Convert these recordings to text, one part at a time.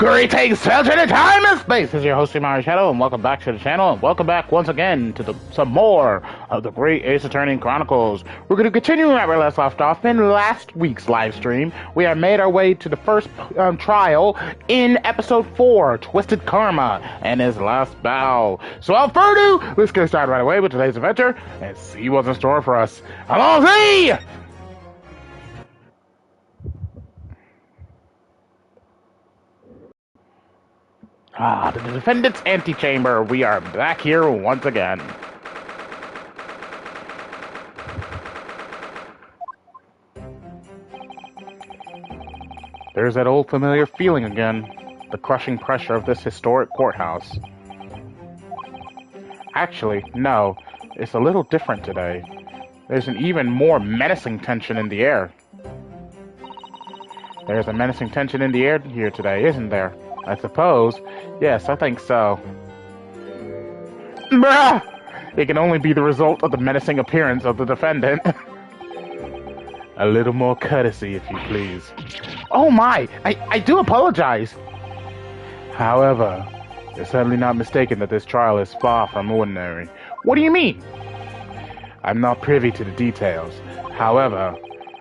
Greetings, children in time and space! This is your host, Tomoya Shadow, and welcome back to the channel, and welcome back once again to some more of the great Ace Attorney Chronicles. We're going to continue where we last left off in last week's live stream. We have made our way to the first trial in episode 4, Twisted Karma, and his last bow. So without further ado, let's get started right away with today's adventure, and see what's in store for us. Allons-y! The defendant's antechamber. We are back here once again. There's that old familiar feeling again. The crushing pressure of this historic courthouse. Actually, no. It's a little different today. There's an even more menacing tension in the air. There's a menacing tension in the air here today, isn't there? I suppose. Yes, I think so. Bruh! It can only be the result of the menacing appearance of the defendant. A little more courtesy, if you please. Oh my! I do apologize! However, you're certainly not mistaken that this trial is far from ordinary. What do you mean? I'm not privy to the details. However,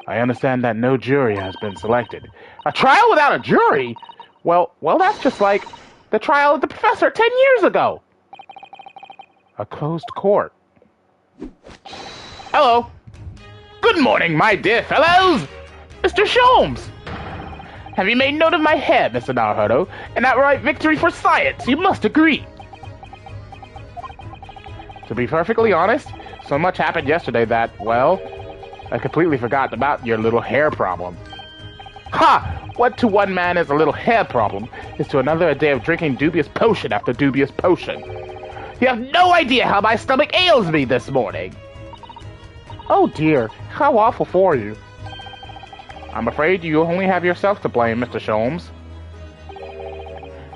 I understand that no jury has been selected. A trial without a jury? Well, that's just like the trial of the professor 10 years ago. A closed court. Hello. Good morning, my dear fellows. Mr. Sholmes. Have you made note of my hair, Mr. Naruto? An outright victory for science, you must agree. To be perfectly honest, so much happened yesterday that, well, I completely forgot about your little hair problem. Ha! What to one man is a little hair problem is to another a day of drinking dubious potion after dubious potion. You have no idea how my stomach ails me this morning. Oh dear, how awful for you. I'm afraid you only have yourself to blame, Mr. Sholmes.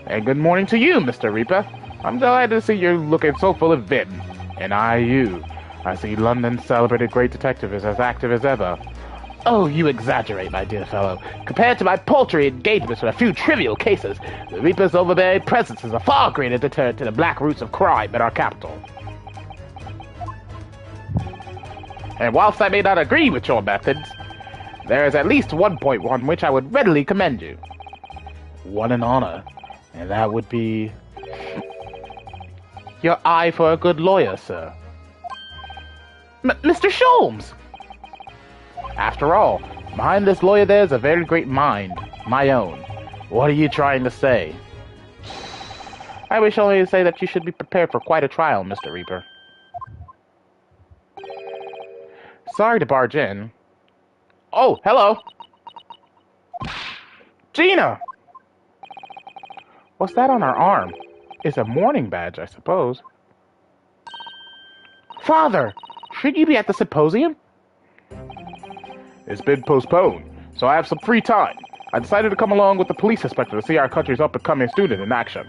And good morning to you, Mr. Reaper. I'm delighted to see you looking so full of vim. And I see London's celebrated great detective is as active as ever. Oh, you exaggerate, my dear fellow. Compared to my paltry engagements with a few trivial cases, the Reaper's overbearing presence is a far greater deterrent to the black roots of crime in our capital. And whilst I may not agree with your methods, there is at least one point on which I would readily commend you. One in honor, and that would be your eye for a good lawyer, sir. Mr. Sholmes! After all, behind this lawyer there's a very great mind, my own. What are you trying to say? I wish only to say that you should be prepared for quite a trial, Mr. Reaper. Sorry to barge in. Oh, hello! Gina! What's that on her arm? It's a mourning badge, I suppose. Father! Should you be at the symposium? It's been postponed, so I have some free time. I decided to come along with the police inspector to see our country's up-and-coming student in action.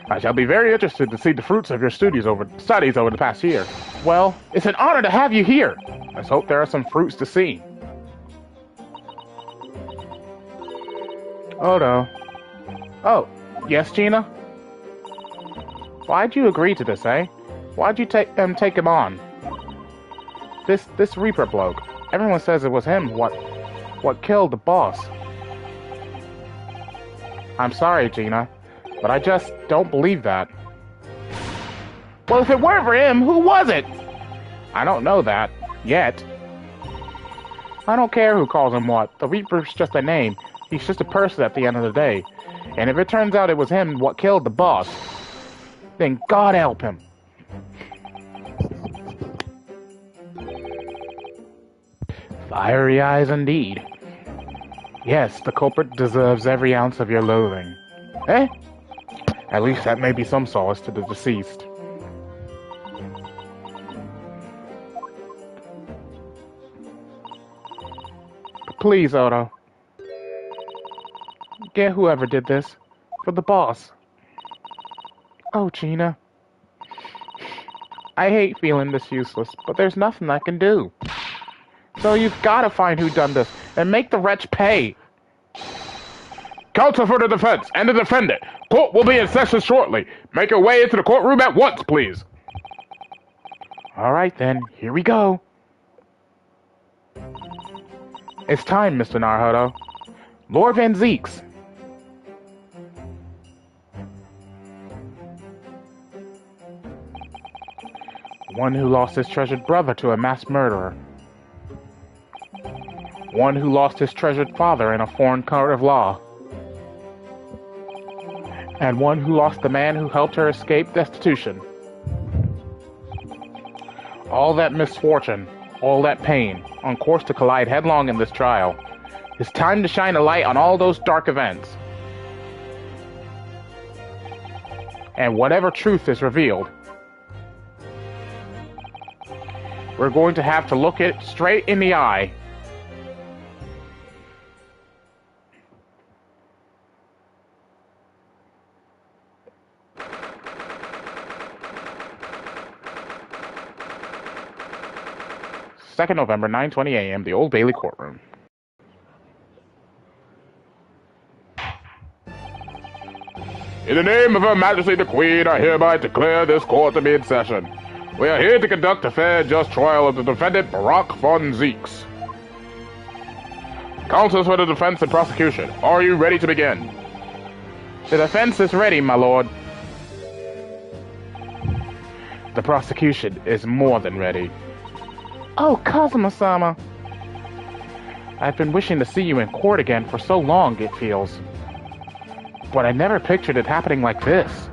I shall be very interested to see the fruits of your studies over the past year. Well, it's an honor to have you here. Let's hope there are some fruits to see. Oh no. Oh, yes, Gina? Why'd you agree to this, eh? Why'd you take him on? This Reaper bloke. Everyone says it was him what killed the boss. I'm sorry, Gina, but I just don't believe that. Well, if it weren't for him, who was it? I don't know that. Yet. I don't care who calls him what. The Reaper's just a name. He's just a person at the end of the day. And if it turns out it was him what killed the boss, then God help him. Fiery eyes indeed. Yes, the culprit deserves every ounce of your loathing. Eh? At least that may be some solace to the deceased. Please, Otto. Get whoever did this. For the boss. Oh, Gina. I hate feeling this useless, but there's nothing I can do. So you've got to find who done this, and make the wretch pay. Counsel for the defense and the defendant. Court will be in session shortly. Make your way into the courtroom at once, please. All right, then. Here we go. It's time, Mr. Naruhodo. Lord Van Zeeks. One who lost his treasured brother to a mass murderer. One who lost his treasured father in a foreign court of law. And one who lost the man who helped her escape destitution. All that misfortune, all that pain, on course to collide headlong in this trial. It's time to shine a light on all those dark events. And whatever truth is revealed, we're going to have to look it straight in the eye. November, 9:20 a.m., the Old Bailey courtroom. In the name of Her Majesty the Queen, I hereby declare this court to be in session. We are here to conduct a fair and just trial of the defendant, Barack Von Zeeks. Counsels for the defense and prosecution, are you ready to begin? The defense is ready, my lord. The prosecution is more than ready. Oh, Kazuma-sama. I've been wishing to see you in court again for so long, it feels. But I never pictured it happening like this.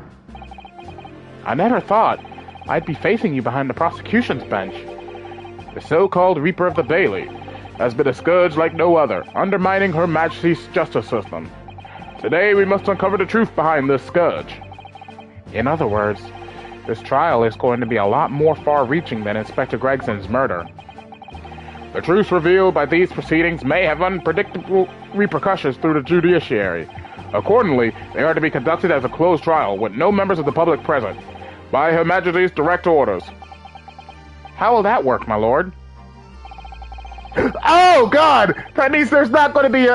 I never thought I'd be facing you behind the prosecution's bench. The so-called Reaper of the Bailey has been a scourge like no other, undermining Her Majesty's justice system. Today we must uncover the truth behind this scourge. In other words, this trial is going to be a lot more far-reaching than Inspector Gregson's murder. The truths revealed by these proceedings may have unpredictable repercussions through the judiciary. Accordingly, they are to be conducted as a closed trial with no members of the public present, by Her Majesty's direct orders. How will that work, my lord? Oh, God! That means there's not going to be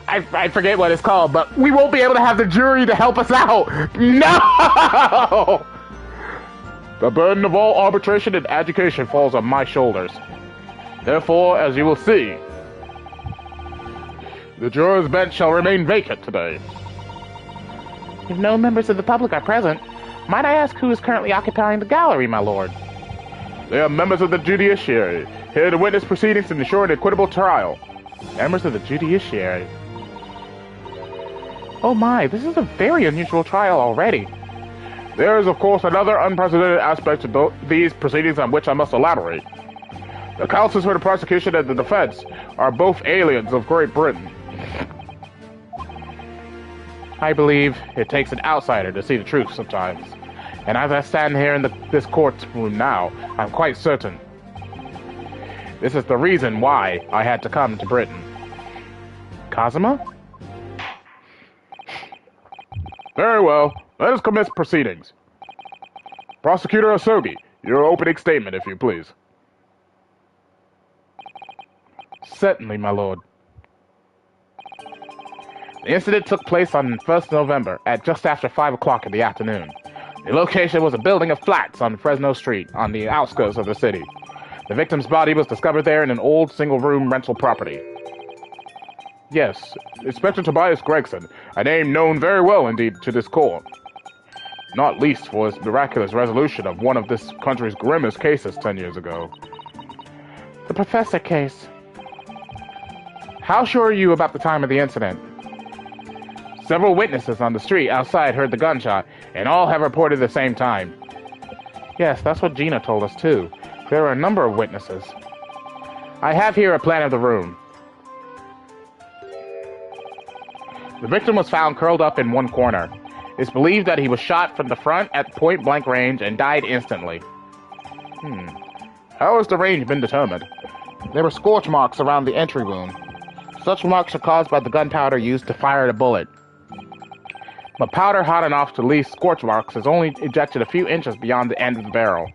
I forget what it's called, but we won't be able to have the jury to help us out. No! The burden of all arbitration and education falls on my shoulders. Therefore, as you will see, the juror's bench shall remain vacant today. If no members of the public are present, might I ask who is currently occupying the gallery, my lord? They are members of the judiciary, here to witness proceedings and ensure an equitable trial. Members of the judiciary. Oh my, this is a very unusual trial already. There is, of course, another unprecedented aspect to these proceedings on which I must elaborate. The counsels for the prosecution and the defense are both aliens of Great Britain. I believe it takes an outsider to see the truth sometimes. And as I stand here in this courtroom now, I'm quite certain. This is the reason why I had to come to Britain. Kazuma? Very well. Let us commence proceedings. Prosecutor Asogi, your opening statement, if you please. Certainly, my lord. The incident took place on 1st November at just after 5 o'clock in the afternoon. The location was a building of flats on Fresno Street, on the outskirts of the city. The victim's body was discovered there in an old single-room rental property. Yes, Inspector Tobias Gregson, a name known very well indeed to this court. Not least for his miraculous resolution of one of this country's grimmest cases 10 years ago. The Professor case. How sure are you about the time of the incident? Several witnesses on the street outside heard the gunshot, and all have reported the same time. Yes, that's what Gina told us too. There are a number of witnesses. I have here a plan of the room. The victim was found curled up in one corner. It's believed that he was shot from the front at point-blank range and died instantly. How has the range been determined? There were scorch marks around the entry wound. Such marks are caused by the gunpowder used to fire the bullet. But powder hot enough to leave scorch marks is only ejected a few inches beyond the end of the barrel.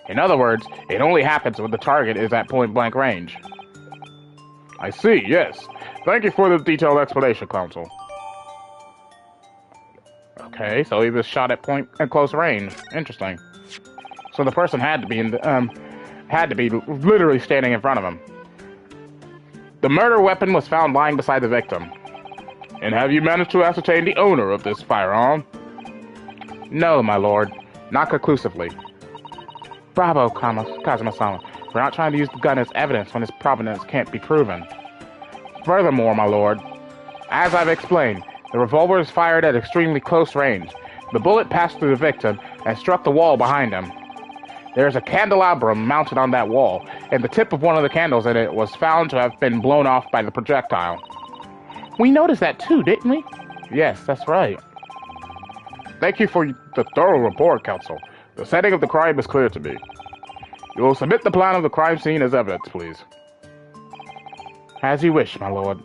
In other words, it only happens when the target is at point-blank range. I see, yes. Thank you for the detailed explanation, Counsel. Okay, so he was shot at close range. Interesting. So the person had to be literally standing in front of him. The murder weapon was found lying beside the victim. And have you managed to ascertain the owner of this firearm? No, my lord. Not conclusively. Bravo, Kazuma-sama. We're not trying to use the gun as evidence when its provenance can't be proven. Furthermore, my lord, as I've explained, the revolver is fired at extremely close range. The bullet passed through the victim and struck the wall behind him. There is a candelabrum mounted on that wall, and the tip of one of the candles in it was found to have been blown off by the projectile. We noticed that too, didn't we? Yes, that's right. Thank you for the thorough report, Counsel. The setting of the crime is clear to me. You will submit the plan of the crime scene as evidence, please. As you wish, my lord.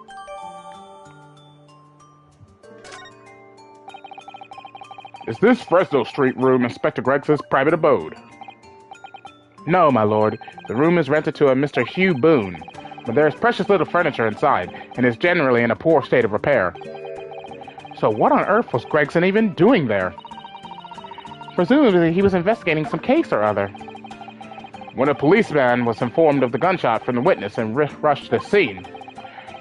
Is this Fresno Street room Inspector Gregson's private abode? No, my lord. The room is rented to a Mr. Hugh Boone, but there is precious little furniture inside, and is generally in a poor state of repair. So what on earth was Gregson even doing there? Presumably he was investigating some case or other. When a policeman was informed of the gunshot from the witness and rushed to the scene,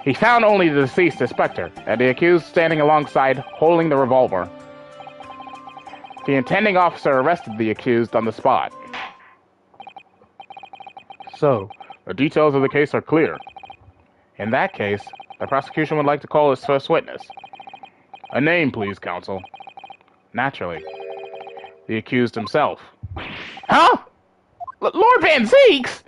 he found only the deceased inspector, and the accused standing alongside, holding the revolver. The intending officer arrested the accused on the spot. So, the details of the case are clear. In that case, the prosecution would like to call its first witness. A name, please, counsel. Naturally. The accused himself. Huh? Lord Van Zeeks?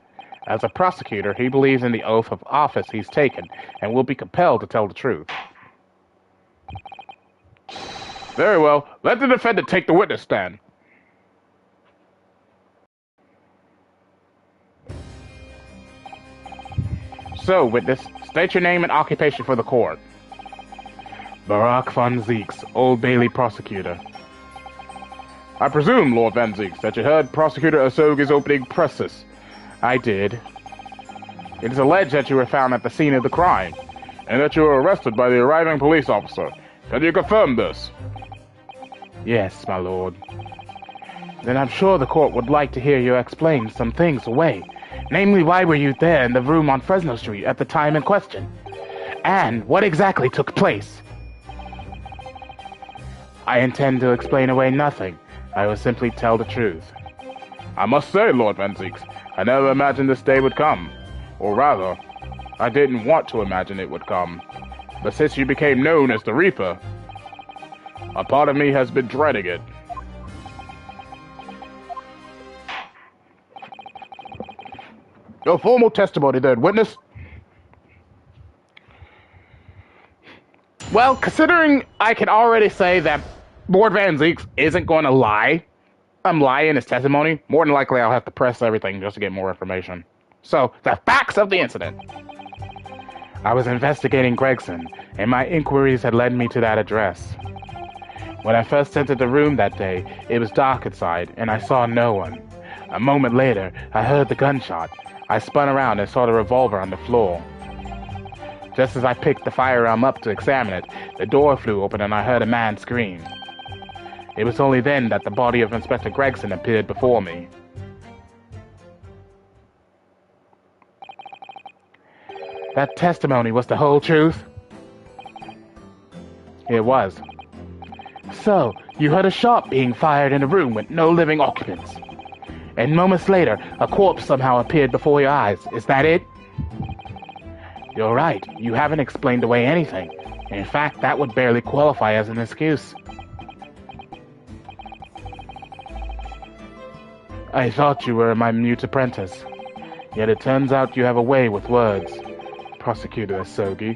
As a prosecutor, he believes in the oath of office he's taken and will be compelled to tell the truth. Very well. Let the defendant take the witness stand. So, witness, state your name and occupation for the court. Barack Van Zeeks, Old Bailey prosecutor. I presume, Lord Van Zeeks, that you heard Prosecutor Asogi's opening precis. I did. It is alleged that you were found at the scene of the crime, and that you were arrested by the arriving police officer. Can you confirm this? Yes, my lord. Then I'm sure the court would like to hear you explain some things away. Namely, why were you there in the room on Fresno Street at the time in question? And what exactly took place? I intend to explain away nothing. I will simply tell the truth. I must say, Lord Van Zeeks, I never imagined this day would come. Or rather, I didn't want to imagine it would come. But since you became known as the Reaper, a part of me has been dreading it. Your formal testimony then, witness. Well, considering I can already say that Lord Van Zeeks isn't going to lie in his testimony, more than likely I'll have to press everything just to get more information. So, the facts of the incident. I was investigating Gregson, and my inquiries had led me to that address. When I first entered the room that day, it was dark inside, and I saw no one. A moment later, I heard the gunshot. I spun around and saw the revolver on the floor. Just as I picked the firearm up to examine it, the door flew open and I heard a man scream. It was only then that the body of Inspector Gregson appeared before me. That testimony was the whole truth? It was. So, you heard a shot being fired in a room with no living occupants. And moments later, a corpse somehow appeared before your eyes. Is that it? You're right. You haven't explained away anything. In fact, that would barely qualify as an excuse. I thought you were my mute apprentice. Yet it turns out you have a way with words, Prosecutor Asogi.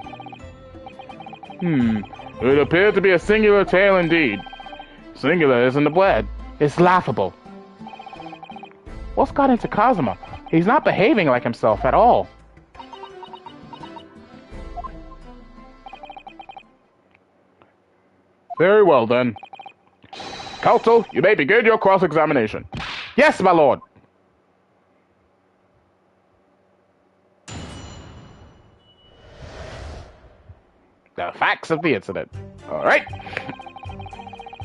It appeared to be a singular tale indeed. Singular isn't a word. It's laughable. What's got into Kazuma? He's not behaving like himself at all. Very well, then. Counsel, you may begin your cross-examination. Yes, my lord. the facts of the incident. All right.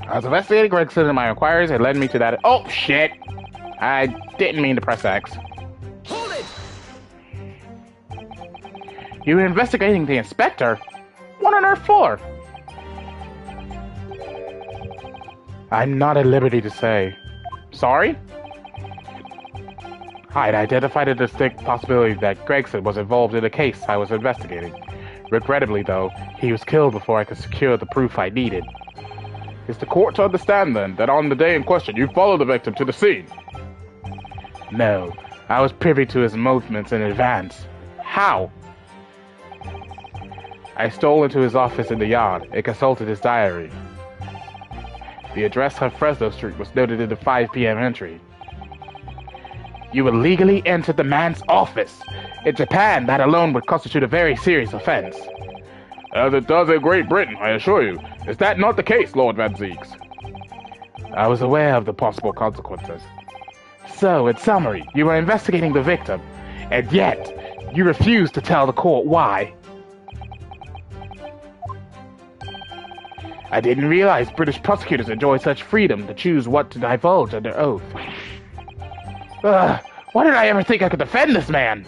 I was investigating Gregson and my inquiries had led me to that. Oh, shit. I didn't mean to press X. Hold it! You were investigating the inspector? What on earth for? I'm not at liberty to say. Sorry? I'd identified a distinct possibility that Gregson was involved in a case I was investigating. Regrettably, though, he was killed before I could secure the proof I needed. Is the court to understand, then, that on the day in question you followed the victim to the scene? No, I was privy to his movements in advance. How? I stole into his office in the yard and consulted his diary. The address of Fresno Street was noted in the 5 p.m. entry. You illegally entered the man's office. In Japan, that alone would constitute a very serious offense. As it does in Great Britain, I assure you. Is that not the case, Lord Van Zeeks? I was aware of the possible consequences. So, in summary, you were investigating the victim, and yet, you refused to tell the court why. I didn't realize British prosecutors enjoy such freedom to choose what to divulge under oath. Why did I ever think I could defend this man?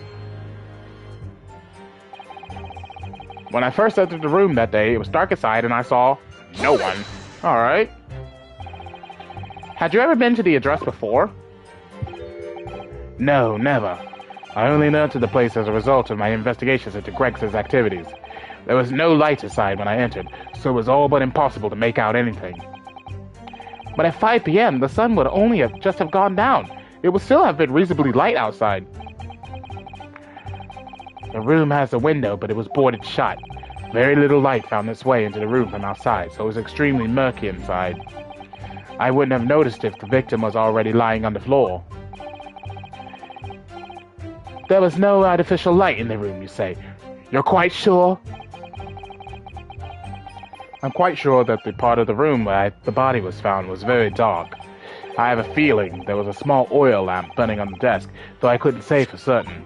When I first entered the room that day, it was dark inside and I saw no one. Alright. Had you ever been to the address before? No, never. I only entered the place as a result of my investigations into Gregson's activities. There was no light inside when I entered, so it was all but impossible to make out anything. But at 5 p.m., the sun would only just have gone down. It would still have been reasonably light outside. The room has a window, but it was boarded shut. Very little light found its way into the room from outside, so it was extremely murky inside. I wouldn't have noticed if the victim was already lying on the floor. There was no artificial light in the room, you say. You're quite sure? I'm quite sure that the part of the room where the body was found was very dark. I have a feeling there was a small oil lamp burning on the desk, though I couldn't say for certain.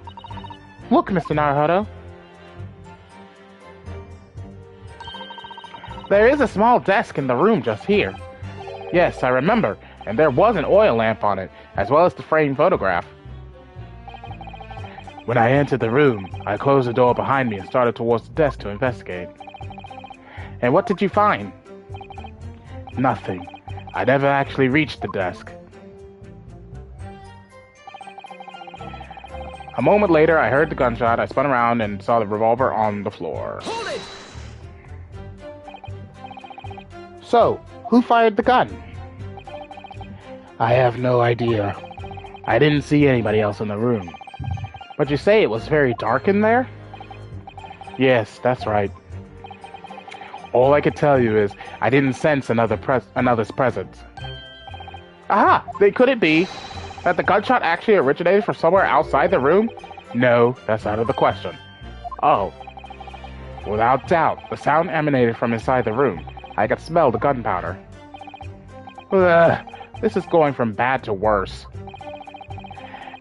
Look, Mr. Naruhodo. There is a small desk in the room just here. Yes, I remember, and there was an oil lamp on it, as well as the framed photograph. When I entered the room, I closed the door behind me and started towards the desk to investigate. And what did you find? Nothing. I never actually reached the desk. A moment later, I heard the gunshot. I spun around and saw the revolver on the floor. Hold it! So, who fired the gun? I have no idea. I didn't see anybody else in the room. But you say it was very dark in there? Yes, that's right. All I could tell you is I didn't sense another's presence. Aha! Could it be that the gunshot actually originated from somewhere outside the room? No, that's out of the question. Oh. Without doubt, the sound emanated from inside the room. I could smell the gunpowder. This is going from bad to worse.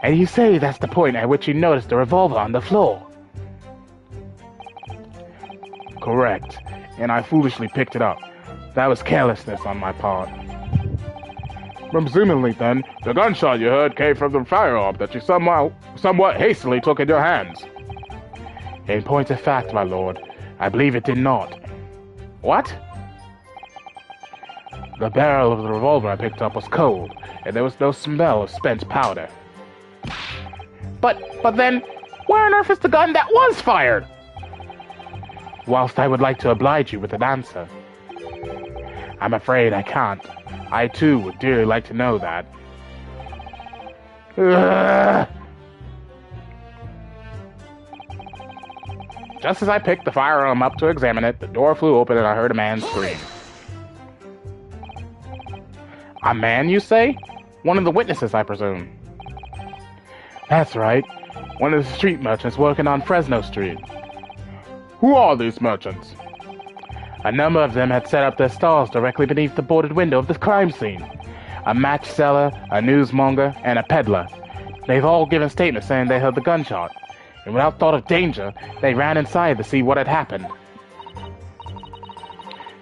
And you say that's the point at which you noticed the revolver on the floor? Correct. And I foolishly picked it up. That was carelessness on my part. Presumably, then, the gunshot you heard came from the firearm that you somewhat hastily took in your hands. In point of fact, my lord, I believe it did not. What? The barrel of the revolver I picked up was cold, and there was no smell of spent powder. But then, where on earth is the gun that was fired? Whilst I would like to oblige you with an answer, I'm afraid I can't. I too would dearly like to know that. Just as I picked the firearm up to examine it, the door flew open and I heard a man scream. A man, you say? One of the witnesses, I presume. That's right. One of the street merchants working on Fresno Street. Who are these merchants? A number of them had set up their stalls directly beneath the boarded window of the crime scene. A match seller, a newsmonger, and a peddler. They've all given statements saying they heard the gunshot, and without thought of danger, they ran inside to see what had happened.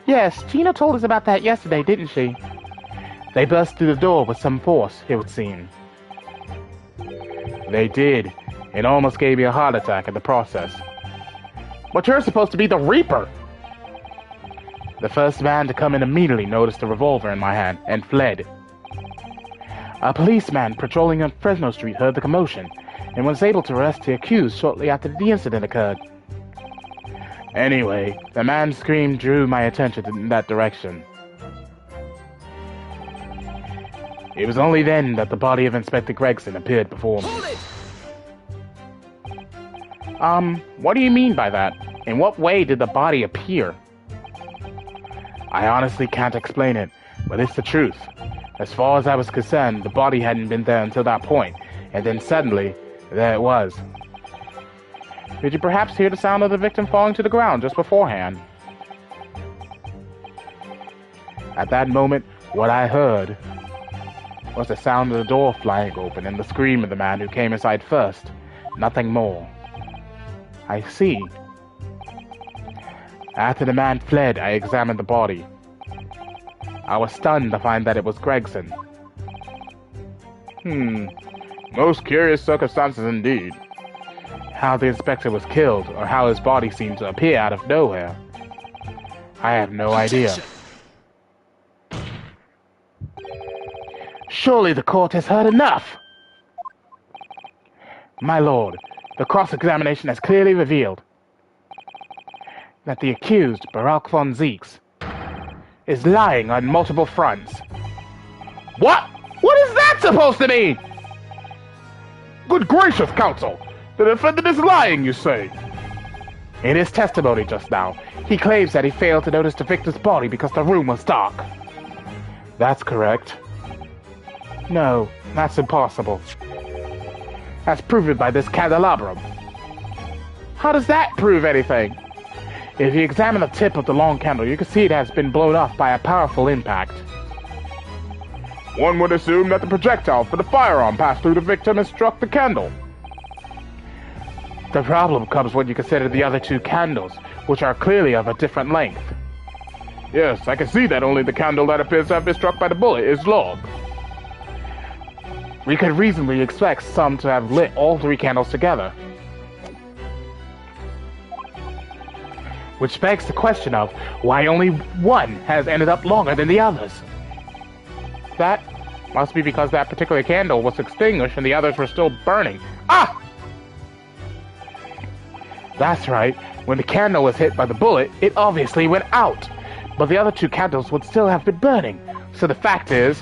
Yes, Gina told us about that yesterday, didn't she? They burst through the door with some force, it would seem. They did. It almost gave me a heart attack in the process. But you're supposed to be the Reaper! The first man to come in immediately noticed a revolver in my hand and fled. A policeman patrolling on Fresno Street heard the commotion and was able to arrest the accused shortly after the incident occurred. Anyway, the man's scream drew my attention in that direction. It was only then that the body of Inspector Gregson appeared before me. What do you mean by that? In what way did the body appear? I honestly can't explain it, but it's the truth. As far as I was concerned, the body hadn't been there until that point, and then suddenly, there it was. Did you perhaps hear the sound of the victim falling to the ground just beforehand? At that moment, what I heard was the sound of the door flying open and the scream of the man who came inside first. Nothing more. I see. After the man fled, I examined the body. I was stunned to find that it was Gregson. Most curious circumstances indeed. How the inspector was killed, or how his body seemed to appear out of nowhere, I have no idea. Surely the court has heard enough! My lord, the cross-examination has clearly revealed that the accused, Barak von Zieks, is lying on multiple fronts. What? What is that supposed to mean? Good gracious, counsel! The defendant is lying, you say? In his testimony just now, he claims that he failed to notice the victim's body because the room was dark. That's correct. No, that's impossible. That's proven by this candelabrum. How does that prove anything? If you examine the tip of the long candle, you can see it has been blown off by a powerful impact. One would assume that the projectile for the firearm passed through the victim and struck the candle. The problem comes when you consider the other two candles, which are clearly of a different length. Yes, I can see that only the candle that appears to have been struck by the bullet is long. We could reasonably expect some to have lit all three candles together. Which begs the question of why only one has ended up longer than the others. That must be because that particular candle was extinguished and the others were still burning. Ah! That's right. When the candle was hit by the bullet, it obviously went out. But the other two candles would still have been burning. So the fact is,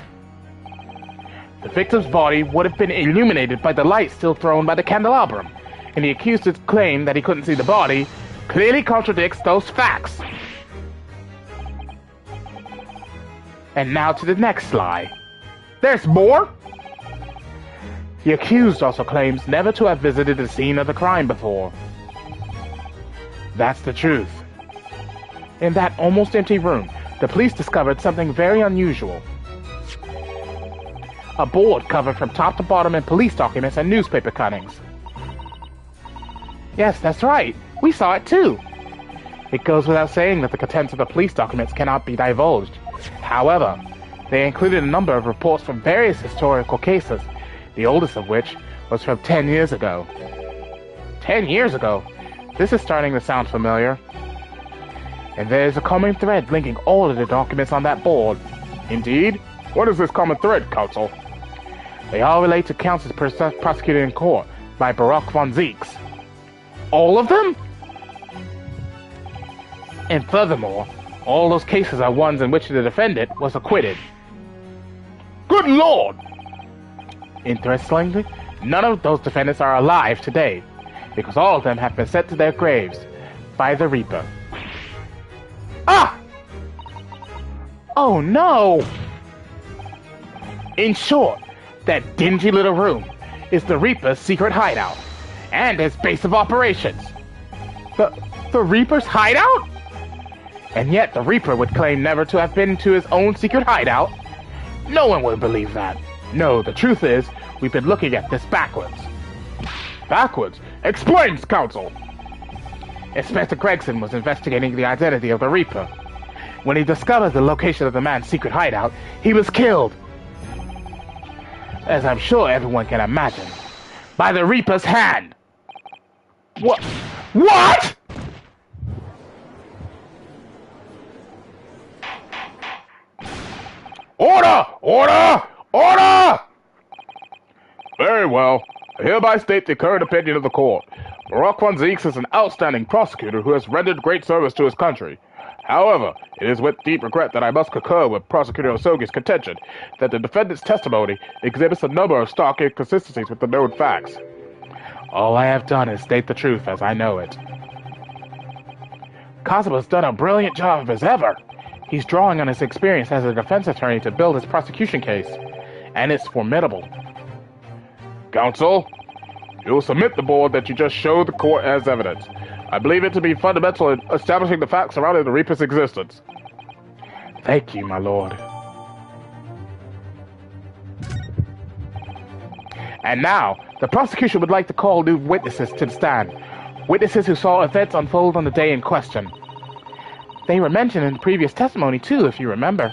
the victim's body would have been illuminated by the light still thrown by the candelabrum. And the accused's claim that he couldn't see the body clearly contradicts those facts. And now to the next lie. There's more? The accused also claims never to have visited the scene of the crime before. That's the truth. In that almost empty room, the police discovered something very unusual. A board covered from top to bottom in police documents and newspaper cuttings. Yes, that's right. We saw it too. It goes without saying that the contents of the police documents cannot be divulged. However, they included a number of reports from various historical cases, the oldest of which was from 10 years ago. 10 years ago? This is starting to sound familiar. And there's a common thread linking all of the documents on that board. Indeed? What is this common thread, counsel? They all relate to counts prosecuted in court by Barak von Zieks. All of them? And furthermore, all those cases are ones in which the defendant was acquitted. Good Lord! Interestingly, none of those defendants are alive today, because all of them have been sent to their graves by the Reaper. Ah! Oh no! In short, that dingy little room is the Reaper's secret hideout, and his base of operations. The Reaper's hideout? And yet the Reaper would claim never to have been to his own secret hideout? No one would believe that. No, the truth is, we've been looking at this backwards. Backwards? Explains, counsel! Inspector Gregson was investigating the identity of the Reaper. When he discovered the location of the man's secret hideout, he was killed. As I'm sure everyone can imagine. By the Reaper's hand. What? What?! Order! Order! Order! Very well. I hereby state the current opinion of the court. Barak von Zeeks is an outstanding prosecutor who has rendered great service to his country. However, it is with deep regret that I must concur with Prosecutor Osogi's contention that the defendant's testimony exhibits a number of stark inconsistencies with the known facts. All I have done is state the truth as I know it. Kazuma's done a brilliant job as ever. He's drawing on his experience as a defense attorney to build his prosecution case, and it's formidable. Counsel, you will submit the board that you just showed the court as evidence. I believe it to be fundamental in establishing the facts surrounding the Reaper's existence. Thank you, my lord. And now, the prosecution would like to call new witnesses to the stand. Witnesses who saw events unfold on the day in question. They were mentioned in the previous testimony, too, if you remember.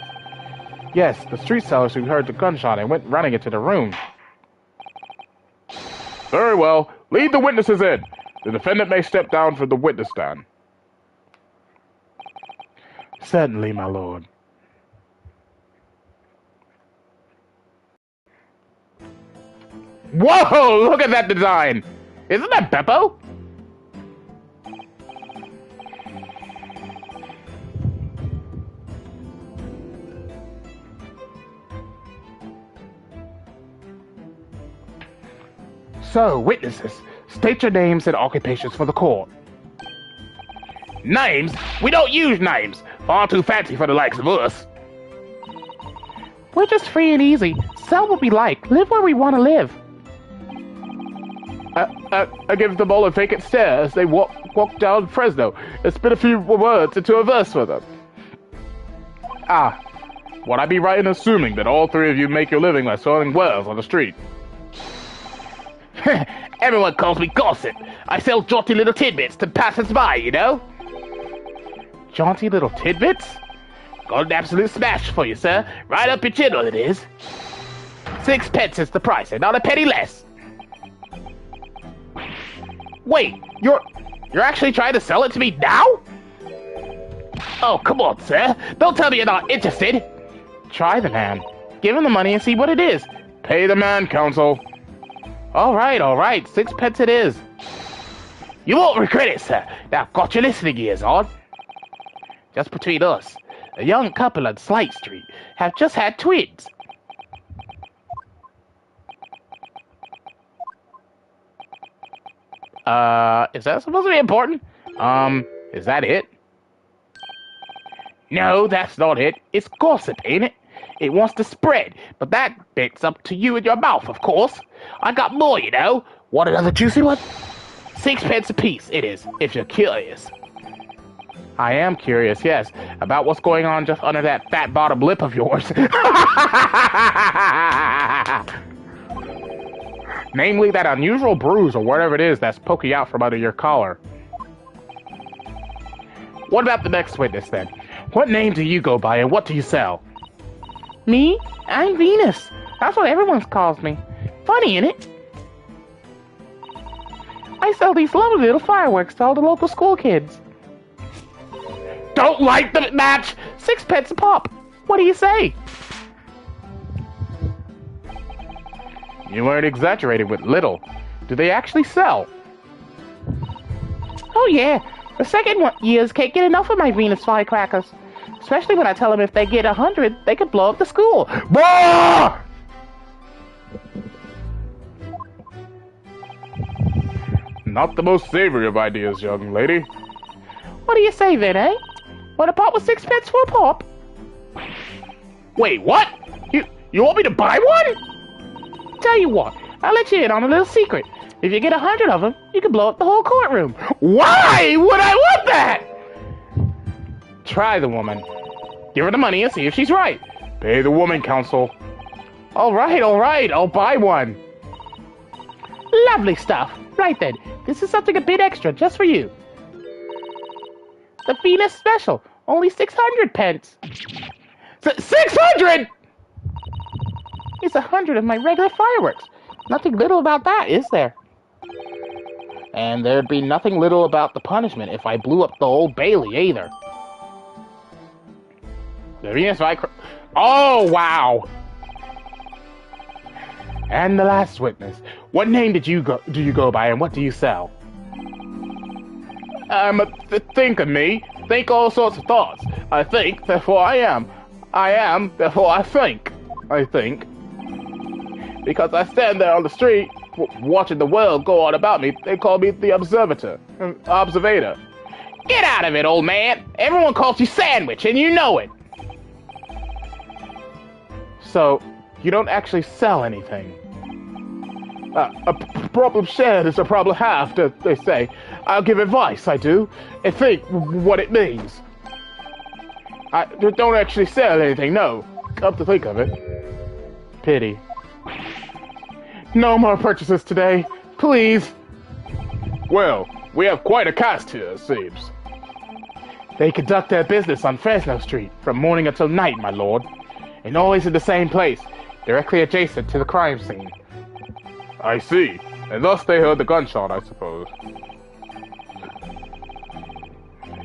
Yes, the street sellers who heard the gunshot and went running into the room. Very well. Lead the witnesses in. The defendant may step down from the witness stand. Certainly, my lord. Whoa! Look at that design! Isn't that Beppo? So, witnesses, state your names and occupations for the court. Names? We don't use names. Far too fancy for the likes of us. We're just free and easy. Sell what we like. Live where we want to live. I give them all a vacant stare as they walk down Fresno and spit a few words into a verse for them. Ah, would I be right in assuming that all three of you make your living by selling wares on the street? Everyone calls me gossip. I sell jaunty little tidbits to passers-by, you know? Jaunty little tidbits? Got an absolute smash for you, sir. Right up your chin, it is. 6 pence is the price, and not a penny less. Wait, you're actually trying to sell it to me now? Oh, come on, sir. Don't tell me you're not interested. Try the man. Give him the money and see what it is. Pay the man, counsel. All right. 6 pence it is. You won't regret it, sir. Now, got your listening ears on. Just between us, a young couple on Slight Street have just had twins. Is that supposed to be important? Is that it? No, that's not it. It's gossip, ain't it? It wants to spread, but that bit's up to you and your mouth, of course. I got more, you know. Want another juicy one? 6 pence apiece, it is, if you're curious. I am curious, yes, about what's going on just under that fat bottom lip of yours. Namely, that unusual bruise or whatever it is that's poking out from under your collar. What about the next witness, then? What name do you go by and what do you sell? Me? I'm Venus. That's what everyone calls me. Funny, innit? I sell these lovely little fireworks to all the local school kids. Don't like the match! 6 pence a pop. What do you say? You weren't exaggerating with little. Do they actually sell? Oh yeah. The second years can't get enough of my Venus firecrackers. Especially when I tell them if they get 100, they could blow up the school. Bah! Not the most savory of ideas, young lady. What do you say then, eh? Want a pop with 6 pence for a pop? Wait, what? You want me to buy one? Tell you what, I'll let you in on a little secret. If you get 100 of them, you can blow up the whole courtroom. Why would I want that? Try the woman. Give her the money and see if she's right. Pay the woman, counsel. All right, I'll buy one. Lovely stuff. Right then, this is something a bit extra just for you. The Venus Special. Only 600 pence. 600?! It's 100 of my regular fireworks. Nothing little about that, is there? And there'd be nothing little about the punishment if I blew up the Old Bailey, either. The Venus Oh, wow! And the last witness. What name do you go by, and what do you sell? Think of me. Think all sorts of thoughts. I think, therefore I am. I am, therefore I think. I think. Because I stand there on the street, watching the world go on about me, they call me the observator. Observator. Get out of it, old man! Everyone calls you Sandwich, and you know it! So, you don't actually sell anything. A problem shared is a problem halved, they say. I'll give advice, I do, and think what it means. I don't actually sell anything, no. Come to think of it. Pity. No more purchases today, please. Well, we have quite a cast here, it seems. They conduct their business on Fresno Street, from morning until night, my lord. And always in the same place, directly adjacent to the crime scene. I see. And thus they heard the gunshot, I suppose.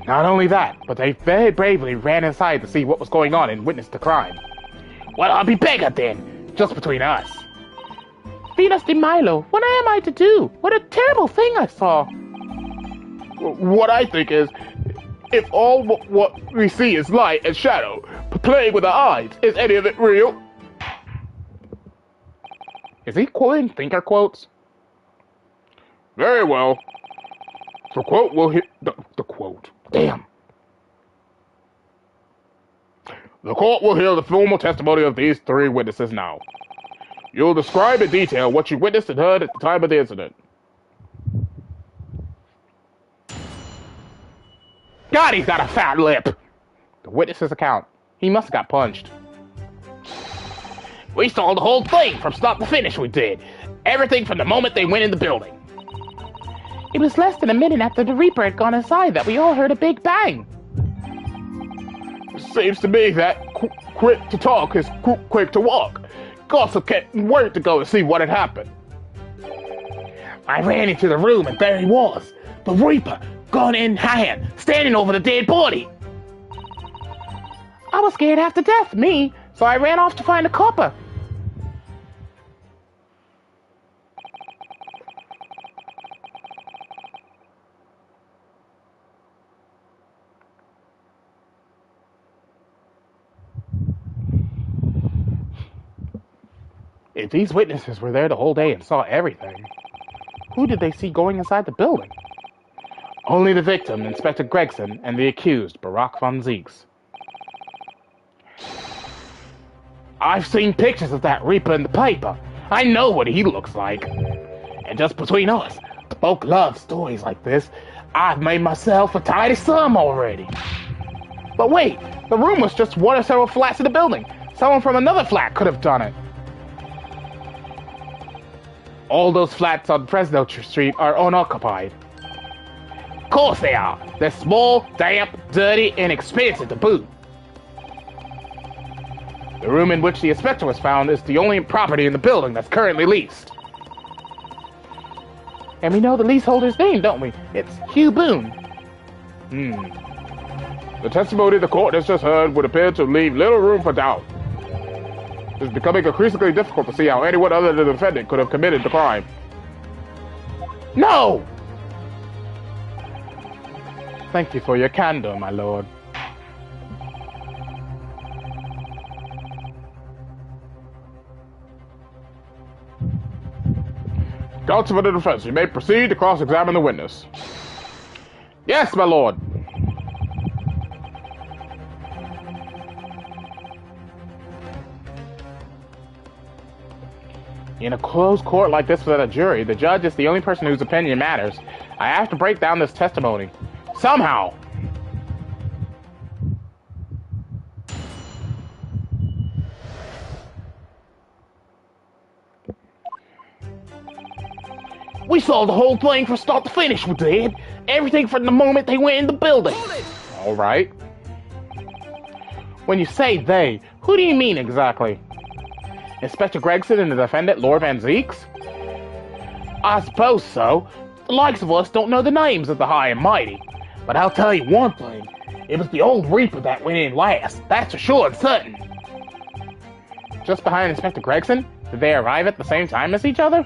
Not only that, but they very bravely ran inside to see what was going on and witnessed the crime. Well, I'll be beggared then, just between us. Venus de Milo, what am I to do? What a terrible thing I saw. What I think is, if all what we see is light and shadow, playing with our eyes, is any of it real? Is he quoting thinker quotes? Very well. The quote will hit the quote. Damn. The court will hear the formal testimony of these three witnesses now. You'll describe in detail what you witnessed and heard at the time of the incident. God, he's got a fat lip! The witness's account. He must have got punched. We saw the whole thing from start to finish, we did. Everything from the moment they went in the building. It was less than a minute after the Reaper had gone inside that we all heard a big bang. It seems to me that quick to talk is quick to walk. Gossip can't wait to go and see what had happened. I ran into the room and there he was. The Reaper, gun in hand, standing over the dead body. I was scared half to death, me, so I ran off to find a copper. If these witnesses were there the whole day and saw everything, who did they see going inside the building? Only the victim, Inspector Gregson, and the accused, Barack von Zeeks. I've seen pictures of that Reaper in the paper. I know what he looks like. And just between us, folk love stories like this. I've made myself a tidy sum already. But wait, the room was just one of several flats in the building. Someone from another flat could have done it. All those flats on Fresno Street are unoccupied. Of course they are. They're small, damp, dirty, and expensive to boot. The room in which the inspector was found is the only property in the building that's currently leased. And we know the leaseholder's name, don't we? It's Hugh Boone. The testimony the court has just heard would appear to leave little room for doubt. It's becoming increasingly difficult to see how anyone other than the defendant could have committed the crime. No! Thank you for your candor, my lord. Counsel for the defense, you may proceed to cross-examine the witness. Yes, my lord. In a closed court like this without a jury, the judge is the only person whose opinion matters. I have to break down this testimony. Somehow! We saw the whole thing from start to finish, we did. Everything from the moment they went in the building. Alright. When you say they, who do you mean exactly? Inspector Gregson and the defendant, Lord Van Zeeks? I suppose so. The likes of us don't know the names of the high and mighty. But I'll tell you one thing. It was the old Reaper that went in last. That's for sure and certain. Just behind Inspector Gregson? Did they arrive at the same time as each other?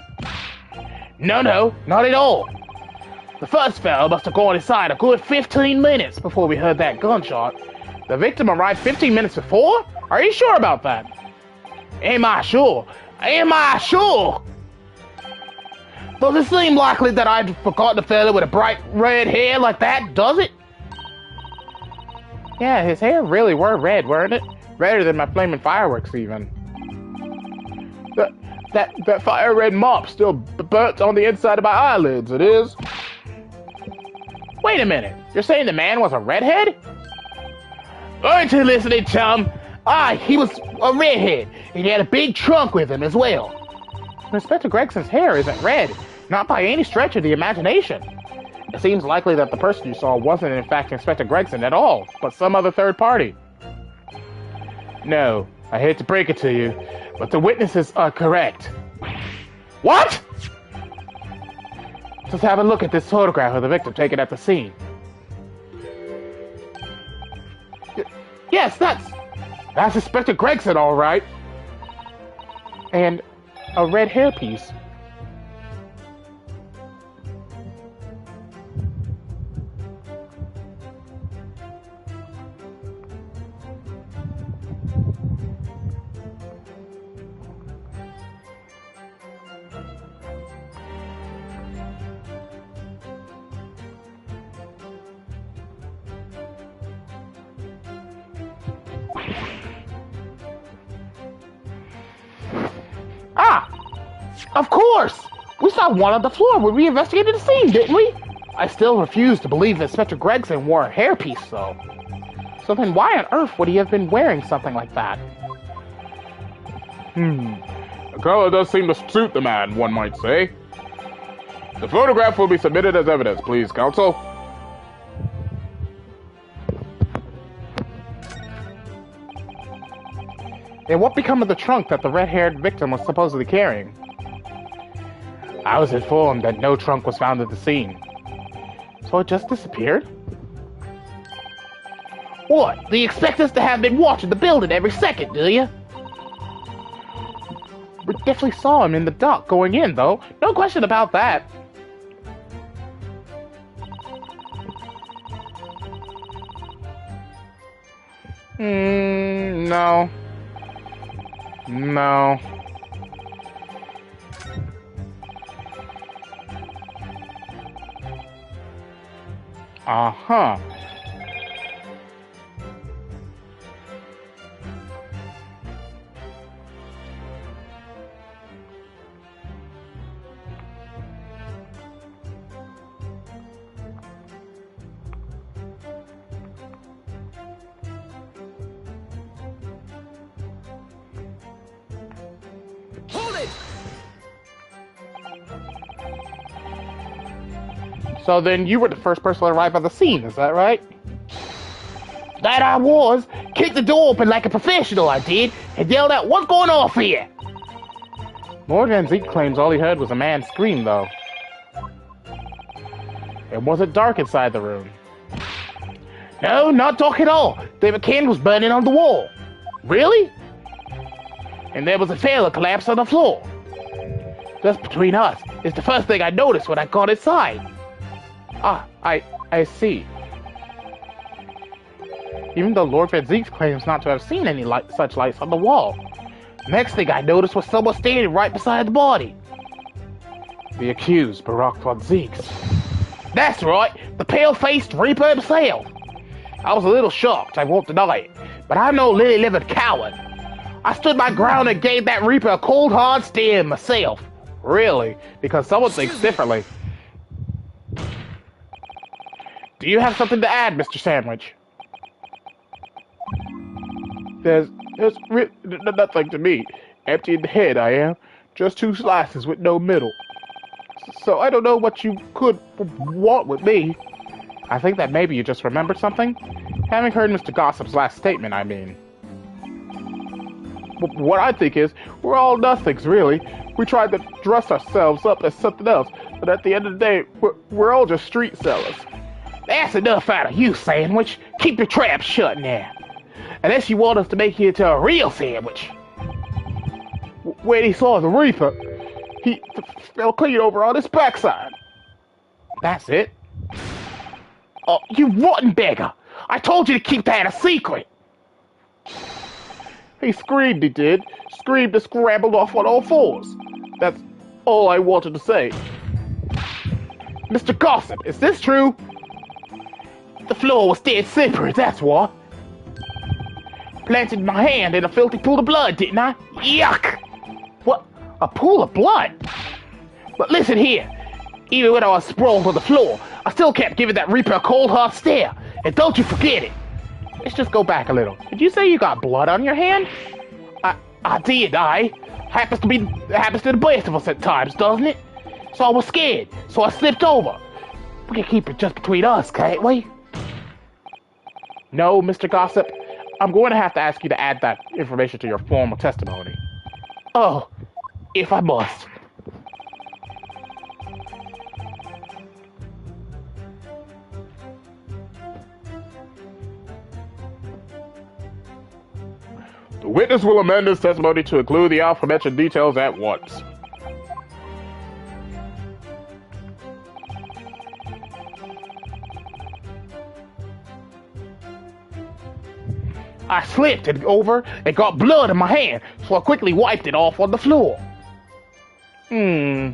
No, not at all. The first fellow must have gone inside a good 15 minutes before we heard that gunshot. The victim arrived 15 minutes before? Are you sure about that? Am I sure? Am I sure? Does it seem likely that I'd forgotten a fellow with a bright red hair like that, does it? Yeah, his hair really were red, weren't it? Redder than my flaming fireworks, even. That fire red mop still burnt on the inside of my eyelids, it is. Wait a minute, you're saying the man was a redhead? Aren't you listening, chum? Aye, he was a redhead, and he had a big trunk with him as well. Inspector Gregson's hair isn't red, not by any stretch of the imagination. It seems likely that the person you saw wasn't in fact Inspector Gregson at all, but some other third party. No, I hate to break it to you, but the witnesses are correct. What? Just have a look at this photograph of the victim taken at the scene. Yes, that's Inspector Gregson, all right. And a red hairpiece. Of course! We saw one on the floor when we investigated the scene, didn't we? I still refuse to believe that Inspector Gregson wore a hairpiece, though. So then why on earth would he have been wearing something like that? The color does seem to suit the man, one might say. The photograph will be submitted as evidence, please, counsel. And what became of the trunk that the red-haired victim was supposedly carrying? I was informed that no trunk was found at the scene. So it just disappeared? What? Do you expect us to have been watching the building every second, do you? We definitely saw him in the dock going in, though. No question about that. No. No. Uh-huh. Hold it! So then you were the first person to arrive at the scene, is that right? That I was. Kicked the door open like a professional, I did, and yelled out, "What's going on here?" Lord Van Zeek claims all he heard was a man scream, though. It wasn't dark inside the room. No, not dark at all. There were candles burning on the wall. Really? And there was a fellow collapsed on the floor. Just between us, it's the first thing I noticed when I got inside. Ah, I see. Even though Lord Van Zeeks claims not to have seen any such lights on the wall. Next thing I noticed was someone standing right beside the body. The accused, Barak Van Zeeks. That's right, the pale-faced Reaper himself. I was a little shocked, I won't deny it, but I'm no lily-livered coward. I stood my ground and gave that Reaper a cold hard stare myself. Really? Because someone thinks differently. Do you have something to add, Mr. Sandwich? There's really nothing to me. Empty in the head I am. Just 2 slices with no middle. So I don't know what you could want with me. I think that maybe you just remembered something. Having heard Mr. Gossip's last statement, I mean. What I think is, we're all nothings, really. We tried to dress ourselves up as something else, but at the end of the day, we're all just street sellers. That's enough out of you, Sandwich. Keep your trap shut now. Unless you want us to make you into a real sandwich. When he saw the Reaper, he fell clean over on his backside. That's it? Oh, you rotten beggar! I told you to keep that a secret! He screamed, he did. Screamed and scrambled off on all fours. That's all I wanted to say. Mr. Gossip, is this true? The floor was dead slippery, that's what. Planted my hand in a filthy pool of blood, didn't I? Yuck! What? A pool of blood? But listen here. Even when I was sprawled on the floor, I still kept giving that Reaper a cold, hard stare. And don't you forget it. Let's just go back a little. Did you say you got blood on your hand? I did, happens to the best of us at times, doesn't it? So I was scared, so I slipped over. We can keep it just between us, can't we? No, Mr. Gossip. I'm going to have to ask you to add that information to your formal testimony. Oh, if I must. The witness will amend his testimony to include the aforementioned details at once. I slipped over and got blood in my hand, so I quickly wiped it off on the floor. I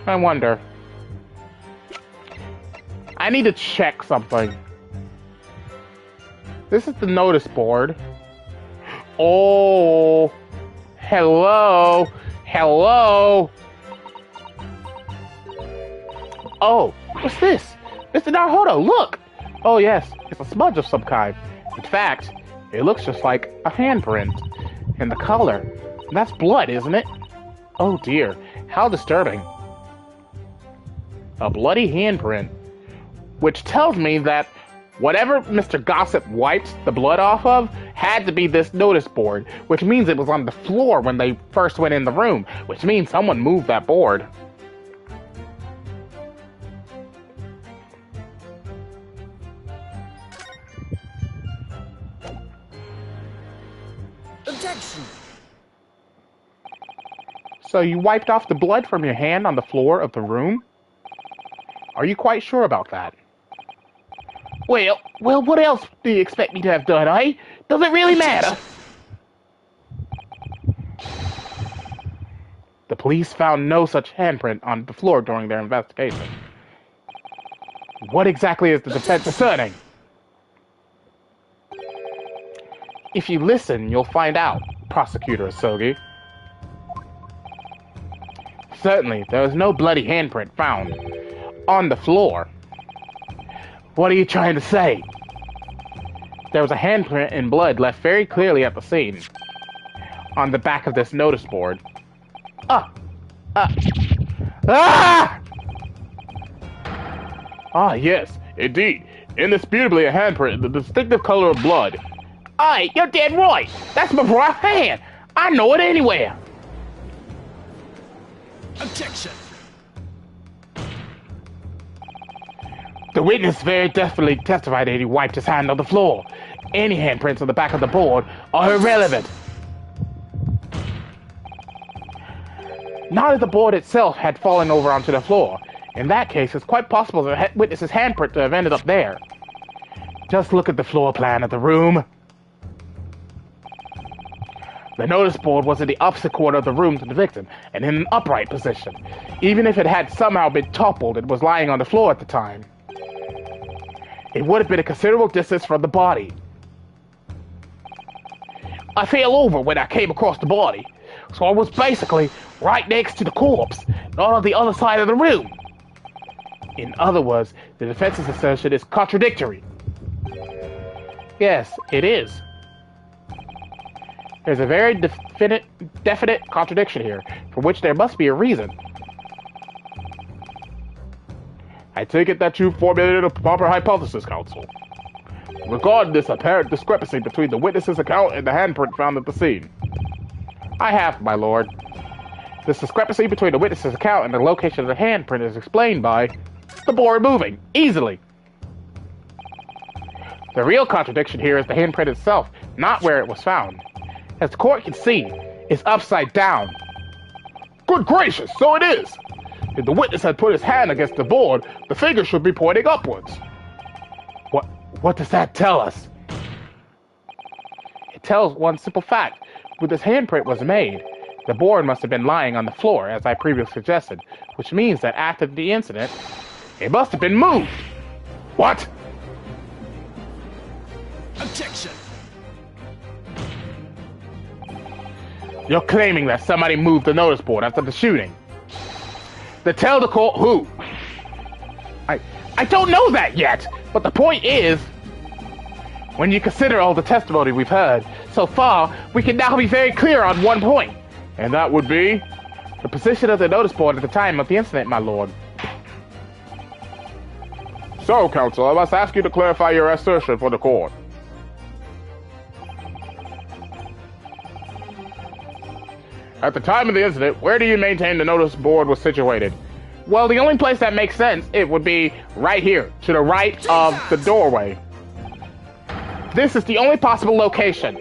wonder. I need to check something. This is the notice board. Oh, hello. Oh, what's this? Mr. Naruto, look! Oh yes, it's a smudge of some kind. In fact, it looks just like a handprint. And the color, that's blood, isn't it? Oh dear, how disturbing. A bloody handprint. Which tells me that whatever Mr. Gossip wiped the blood off of had to be this notice board, which means it was on the floor when they first went in the room, which means someone moved that board. Objection! So you wiped off the blood from your hand on the floor of the room? Are you quite sure about that? Well, what else do you expect me to have done, eh? Does it really matter? The police found no such handprint on the floor during their investigation. What exactly is the defense asserting? If you listen, you'll find out, Prosecutor Asogi. Certainly, there was no bloody handprint found on the floor. What are you trying to say? There was a handprint in blood left very clearly at the scene. On the back of this notice board. Ah, yes, indeed. Indisputably a handprint in the distinctive color of blood. Aye, you're dead right. That's my right hand. I know it anywhere. Objection! The witness very definitely testified that he wiped his hand on the floor. Any handprints on the back of the board are irrelevant. Not if the board itself had fallen over onto the floor. In that case, it's quite possible the witness's handprint to have ended up there. Just look at the floor plan of the room. The notice board was in the opposite corner of the room to the victim, and in an upright position. Even if it had somehow been toppled, it was lying on the floor at the time. It would have been a considerable distance from the body. I fell over when I came across the body, so I was basically right next to the corpse, not on the other side of the room. In other words, the defense's assertion is contradictory. Yes, it is. There's a very definite contradiction here, for which there must be a reason. I take it that you formulated a proper hypothesis, counsel. Regarding this apparent discrepancy between the witness's account and the handprint found at the scene. I have, my lord. This discrepancy between the witness's account and the location of the handprint is explained by the board moving, easily. The real contradiction here is the handprint itself, not where it was found. As the court can see, it's upside down. Good gracious, so it is! If the witness had put his hand against the board, the finger should be pointing upwards. What does that tell us? It tells one simple fact. When this handprint was made, the board must have been lying on the floor, as I previously suggested, which means that after the incident, it must have been moved. What? Objection! You're claiming that somebody moved the notice board after the shooting. Then tell the court who. I don't know that yet, but the point is, when you consider all the testimony we've heard so far, we can now be very clear on one point. And that would be the position of the notice board at the time of the incident, my lord. So, counsel, I must ask you to clarify your assertion for the court. At the time of the incident, where do you maintain the notice board was situated? Well, the only place that makes sense, it would be right here, to the right of the doorway. This is the only possible location.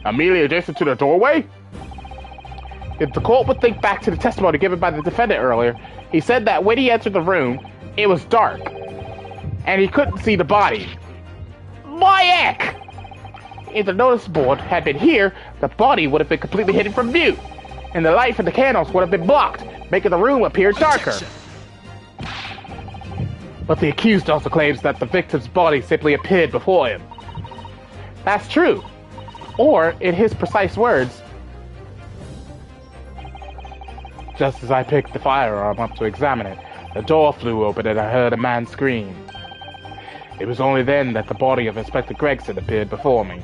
Immediately adjacent to the doorway? If the court would think back to the testimony given by the defendant earlier, he said that when he entered the room, it was dark, and he couldn't see the body. My heck! If the notice board had been here, the body would have been completely hidden from view, and the light from the candles would have been blocked, making the room appear darker. But the accused also claims that the victim's body simply appeared before him. That's true. Or, in his precise words, just as I picked the firearm up to examine it, the door flew open and I heard a man scream. It was only then that the body of Inspector Gregson appeared before me.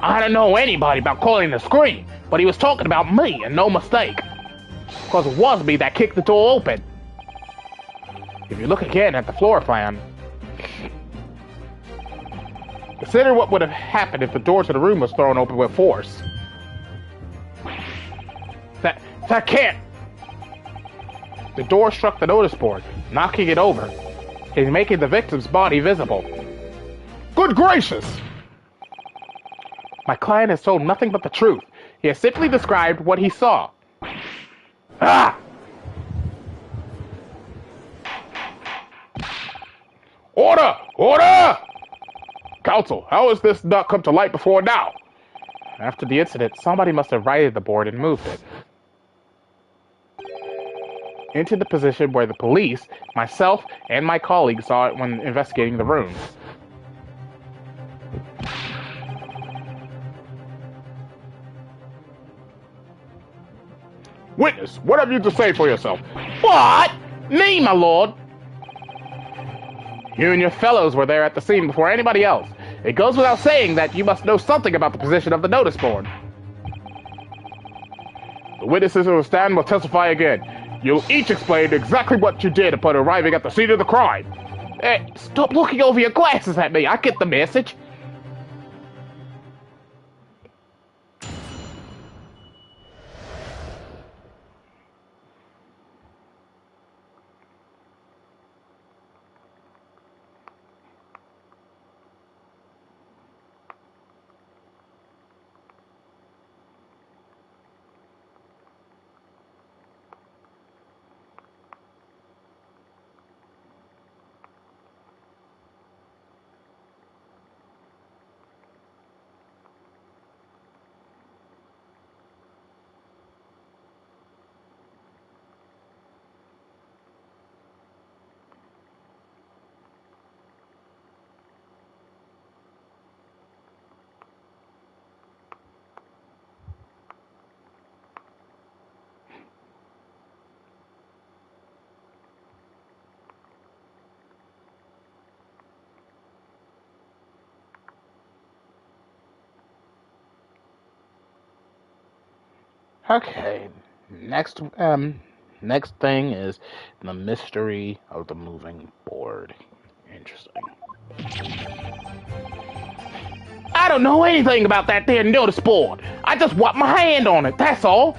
I don't know anybody about calling the scream, but he was talking about me, and no mistake. Because it was me that kicked the door open. If you look again at the floor plan, consider what would have happened if the door to the room was thrown open with force. That can't. The door struck the notice board, knocking it over, and making the victim's body visible. Good gracious! My client has told nothing but the truth. He has simply described what he saw. Ah! Order! Order! Counsel, how has this not come to light before now? After the incident, somebody must have righted the board and moved it into the position where the police, myself, and my colleagues saw it when investigating the room. Witness, what have you to say for yourself? What? Me, my lord? You and your fellows were there at the scene before anybody else. It goes without saying that you must know something about the position of the notice board. The witnesses who will stand will testify again. You'll each explain exactly what you did upon arriving at the scene of the crime. Hey, stop looking over your glasses at me. I get the message. Okay, next thing is the mystery of the moving board. Interesting. I don't know anything about that there notice board. I just wiped my hand on it, that's all.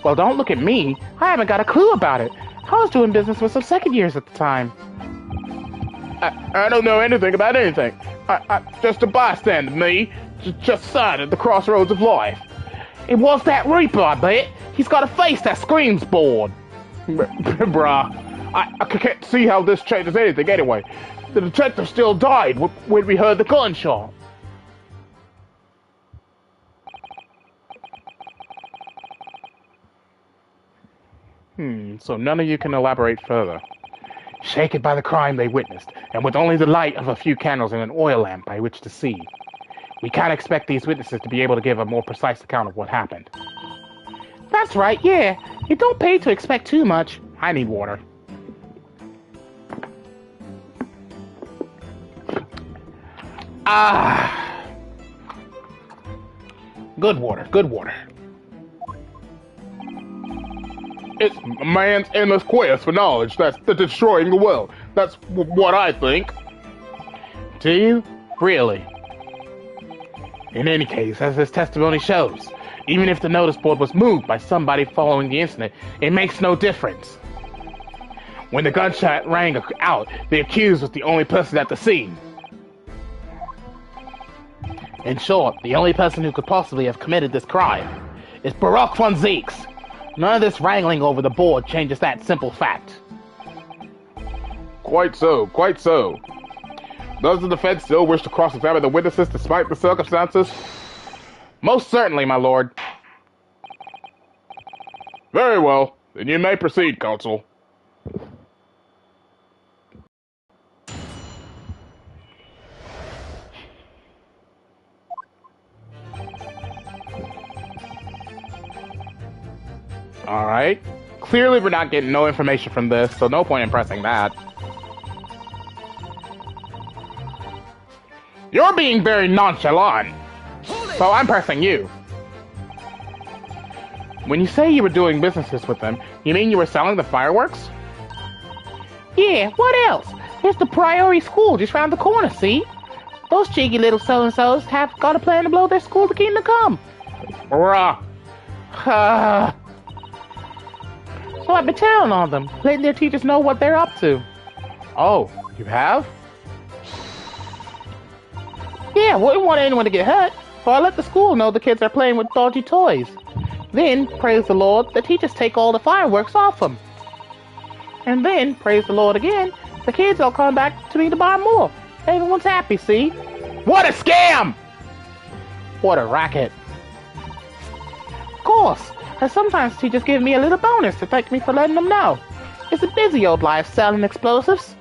Well, don't look at me. I haven't got a clue about it. I was doing business with some second years at the time. I don't know anything about anything. I just a bystander, me. Just signed at the crossroads of life. It was that Reaper, I bet. He's got a face that screams bored. Bruh, I can't see how this changes anything anyway. The detective still died when we heard the gunshot. So none of you can elaborate further. Shaken by the crime they witnessed, and with only the light of a few candles and an oil lamp by which to see, we can't expect these witnesses to be able to give a more precise account of what happened. That's right, yeah. You don't pay to expect too much. I need water. Good water, good water. It's man's endless quest for knowledge that's destroying the world. That's what I think. Do you? Really? In any case, as this testimony shows, even if the notice board was moved by somebody following the incident, it makes no difference. When the gunshot rang out, the accused was the only person at the scene. In short, the only person who could possibly have committed this crime is Baruch von Zeeks. None of this wrangling over the board changes that simple fact. Quite so, quite so. Does the defense still wish to cross-examine the witnesses despite the circumstances? Most certainly, my lord. Very well. Then you may proceed, counsel. Alright. Clearly we're not getting no information from this, so no point in pressing that. You're being very nonchalant, so I'm pressing you. When you say you were doing businesses with them, you mean you were selling the fireworks? Yeah, what else? There's the Priori School just round the corner, see? Those cheeky little so-and-sos have got a plan to blow their school to kingdom come. Bruh. So I've been telling on them, letting their teachers know what they're up to. Oh, you have? Yeah, wouldn't want anyone to get hurt, so I let the school know the kids are playing with dodgy toys. Then, praise the Lord, the teachers take all the fireworks off them. And then, praise the Lord again, the kids all come back to me to buy more. Everyone's happy, see? What a scam! What a racket. Of course. And sometimes teachers give me a little bonus to thank me for letting them know. It's a busy old life selling explosives.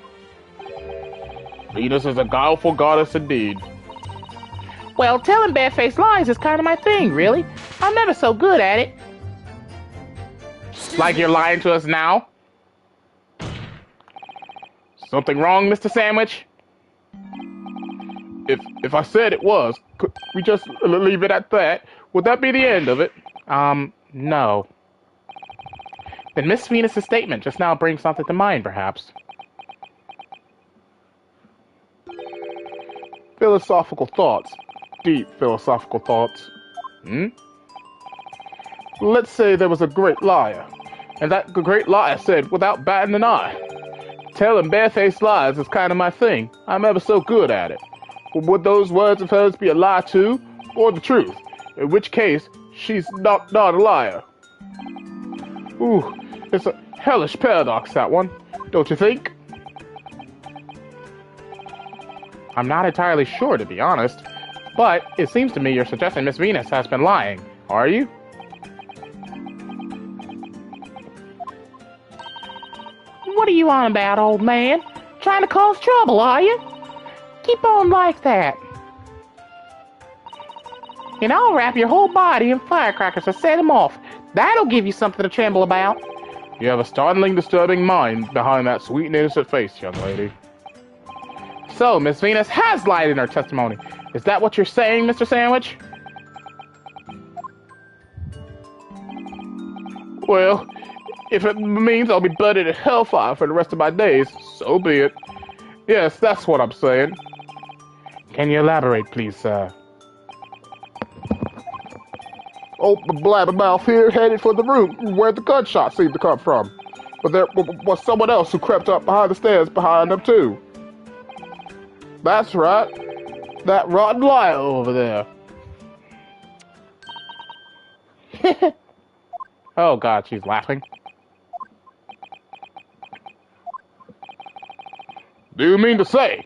Venus is a guileful goddess indeed. Well, telling barefaced lies is kind of my thing, really. I'm never so good at it. Like you're lying to us now? Something wrong, Mr. Sandwich? If I said it was, could we just leave it at that? Would that be the end of it? No. Then Miss Venus' statement just now brings something to mind, perhaps. Philosophical thoughts. Deep philosophical thoughts. Let's say there was a great liar, and that great liar said without batting an eye, telling barefaced lies is kind of my thing. I'm ever so good at it. Would those words of hers be a lie too, or the truth? In which case, she's not a liar. Ooh, it's a hellish paradox, that one, don't you think? I'm not entirely sure, to be honest, but it seems to me you're suggesting Miss Venus has been lying, are you? What are you on about, old man? Trying to cause trouble, are you? Keep on like that. And I'll wrap your whole body in firecrackers to set him off. That'll give you something to tremble about. You have a startling, disturbing mind behind that sweet and innocent face, young lady. So, Miss Venus has lied in her testimony. Is that what you're saying, Mr. Sandwich? Well, if it means I'll be buried in hellfire for the rest of my days, so be it. Yes, that's what I'm saying. Can you elaborate, please, sir? Oh, the blabbermouth here headed for the room where the gunshot seemed to come from. But there was someone else who crept up behind the stairs behind them, too. That's right. That rotten liar over there. Oh, God, she's laughing. Do you mean to say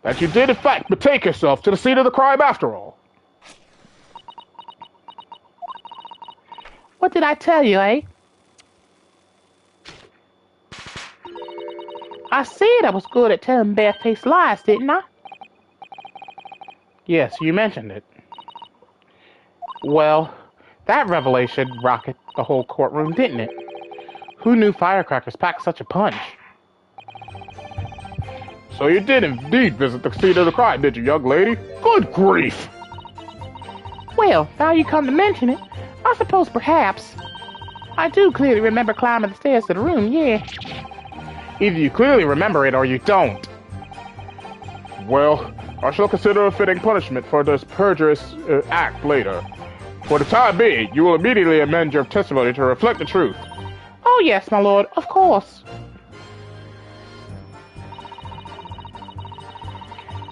that you did, in fact, betake yourself to the scene of the crime after all? What did I tell you, eh? I said I was good at telling bare-faced lies, didn't I? Yes, you mentioned it. Well, that revelation rocketed the whole courtroom, didn't it? Who knew firecrackers packed such a punch? So you did indeed visit the scene of the crime, did you, young lady? Good grief! Well, now you come to mention it, I suppose perhaps. I do clearly remember climbing the stairs to the room, yeah. Either you clearly remember it or you don't. Well, I shall consider a fitting punishment for this perjurious act later. For the time being, you will immediately amend your testimony to reflect the truth. Oh yes, my lord, of course.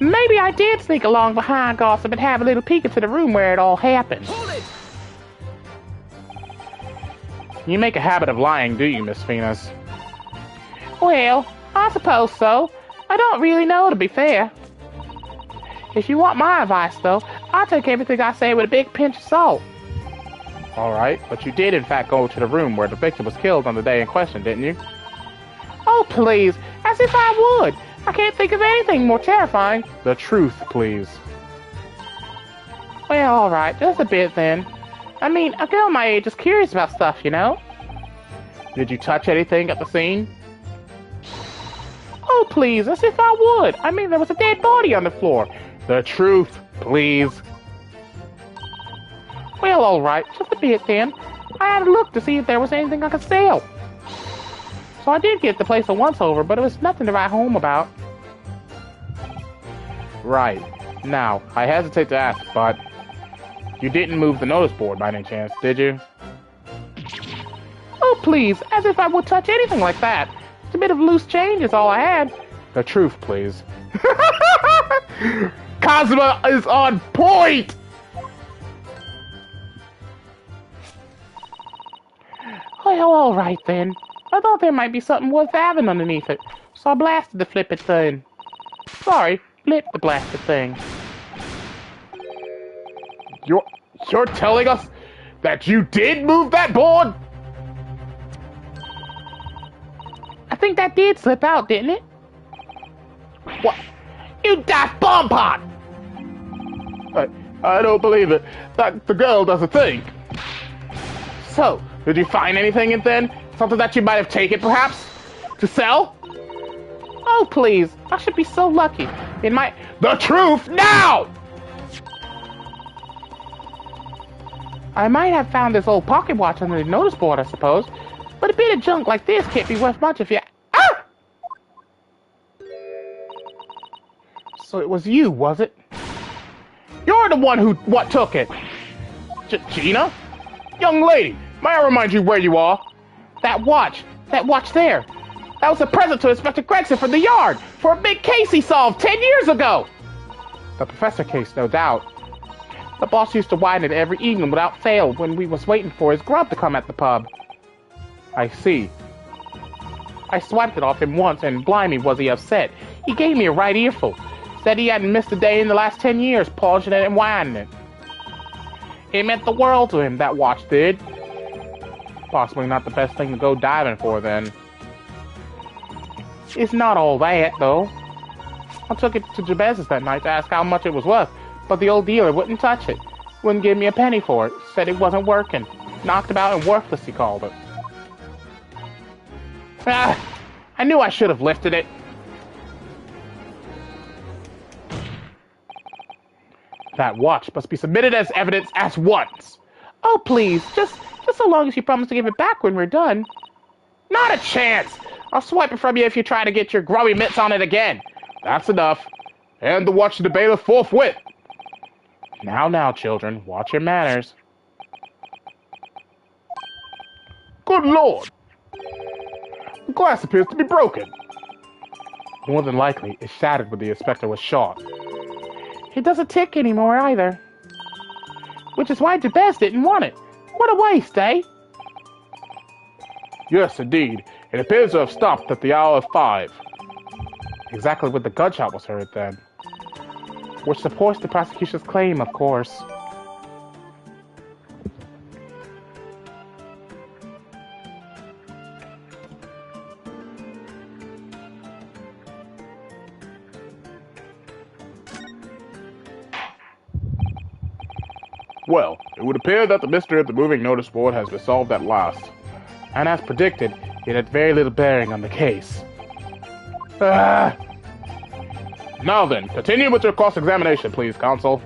Maybe I did sneak along behind gossip and have a little peek into the room where it all happened. Hold it! You make a habit of lying, do you, Miss Venus? Well, I suppose so. I don't really know, to be fair. If you want my advice, though, I'll take everything I say with a big pinch of salt. All right, but you did, in fact, go to the room where the victim was killed on the day in question, didn't you? Oh, please, as if I would. I can't think of anything more terrifying. The truth, please. Well, all right, just a bit, then. I mean, a girl my age is curious about stuff, you know? Did you touch anything at the scene? Oh, please, as if I would. I mean, there was a dead body on the floor. The truth, please. Well, all right, just a bit, then. I had a look to see if there was anything I could sell. So I did get the place a once-over, but it was nothing to write home about. Right. Now, I hesitate to ask, but you didn't move the notice board by any chance, did you? Oh, please, as if I would touch anything like that. Just a bit of loose change is all I had. The truth, please. Cosmo is on point! Well, all right, then. I thought there might be something worth having underneath it, so I blasted the flippin' thing. Sorry, flipped the blasted thing. You're telling us that you did move that board? I think that did slip out, didn't it? What? You daft bomb pot! I don't believe it. That the girl doesn't think. So, did you find anything in then? Something that you might have taken, perhaps? To sell? oh, please, I should be so lucky. It might... The truth now! I might have found this old pocket watch under the notice board, I suppose. But a bit of junk like this can't be worth much if you... Ah! So it was you, was it? You're the one who took it. Gina? Young lady, may I remind you where you are? That watch there. That was a present to Inspector Gregson from the yard for a big case he solved 10 years ago. The professor case, no doubt. The boss used to widen it every evening without fail when we was waiting for his grub to come at the pub. I see. I swiped it off him once, and blimey was he upset. He gave me a right earful. Said he hadn't missed a day in the last 10 years, polishing it and winding it. It meant the world to him, that watch did. Possibly not the best thing to go diving for, then. It's not all that, though. I took it to Jabez's that night to ask how much it was worth, but the old dealer wouldn't touch it. Wouldn't give me a penny for it. Said it wasn't working. Knocked about and worthless, he called it. Ah, I knew I should have lifted it. That watch must be submitted as evidence at once. Oh, please, just so long as you promise to give it back when we're done. Not a chance! I'll swipe it from you if you try to get your grubby mitts on it again. That's enough. Hand the watch to the bailiff forthwith. Now, children, watch your manners. Good Lord! The glass appears to be broken. More than likely, it shattered when the inspector was shot. It doesn't tick anymore either. Which is why Jabez didn't want it. What a waste, eh? Yes, indeed. It appears to have stopped at the hour of 5. Exactly when the gunshot was heard then. Which supports the prosecution's claim, of course. Well, it would appear that the mystery of the moving notice board has been solved at last. And as predicted, it had very little bearing on the case. Ah! Now then, continue with your cross-examination, please, counsel.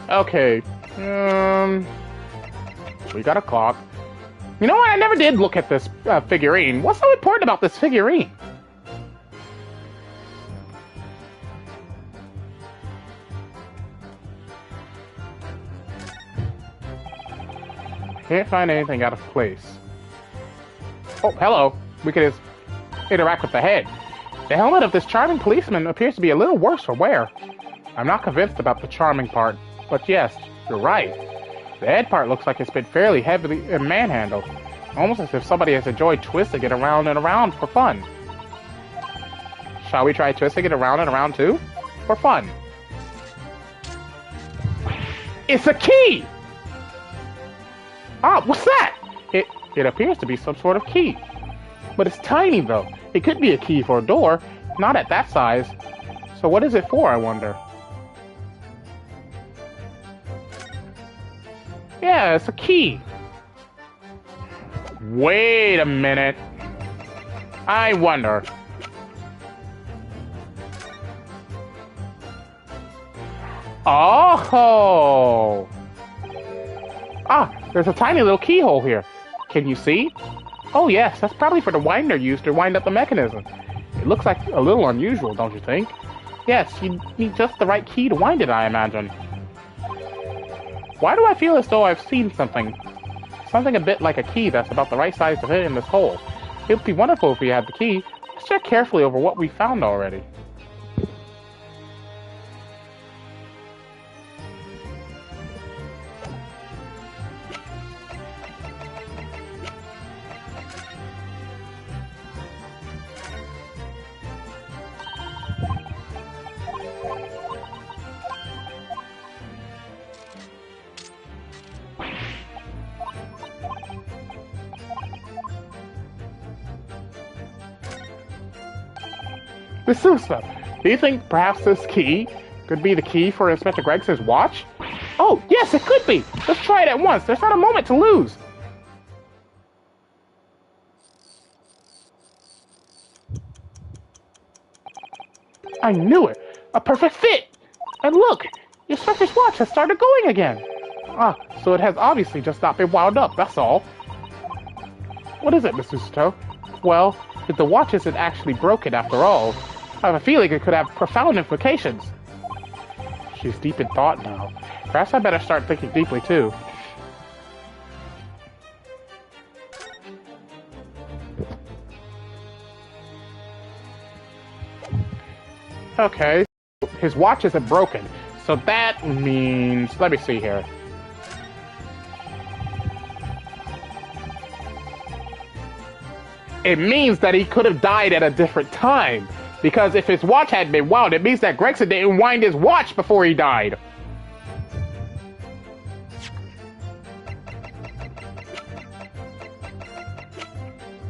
Okay. We got a clock. You know what? I never did look at this figurine. What's so important about this figurine? Can't find anything out of place. Oh, hello. We could just interact with the head. The helmet of this charming policeman appears to be a little worse for wear. I'm not convinced about the charming part, but yes, you're right. The head part looks like it's been fairly heavily manhandled, almost as if somebody has enjoyed twisting it around and around for fun. Shall we try twisting it around and around too? For fun. It's a key! Ah, what's that? It appears to be some sort of key. But it's tiny though. It could be a key for a door, not at that size. So what is it for, I wonder? Yeah, it's a key. Wait a minute. I wonder. Oh! Ah, there's a tiny little keyhole here. Can you see? Oh yes, that's probably for the winder used to wind up the mechanism. It looks like a little unusual, don't you think? Yes, you need just the right key to wind it, I imagine. Why do I feel as though I've seen something? Something a bit like a key that's about the right size to fit in this hole. It would be wonderful if we had the key. Let's check carefully over what we found already. This stuff. Do you think perhaps this key could be the key for Inspector Gregson's watch? Oh, yes, it could be! Let's try it at once. There's not a moment to lose. I knew it! A perfect fit! And look! The Inspector's watch has started going again! Ah, so it has obviously just not been wound up, that's all. What is it, Mr. Suto? Well, if the watch isn't actually broken after all, I have a feeling it could have profound implications. She's deep in thought now. Perhaps I better start thinking deeply too. Okay, his watch isn't broken, so that means... Let me see here. It means that he could have died at a different time. Because if his watch had been wound, it means that Gregson didn't wind his watch before he died.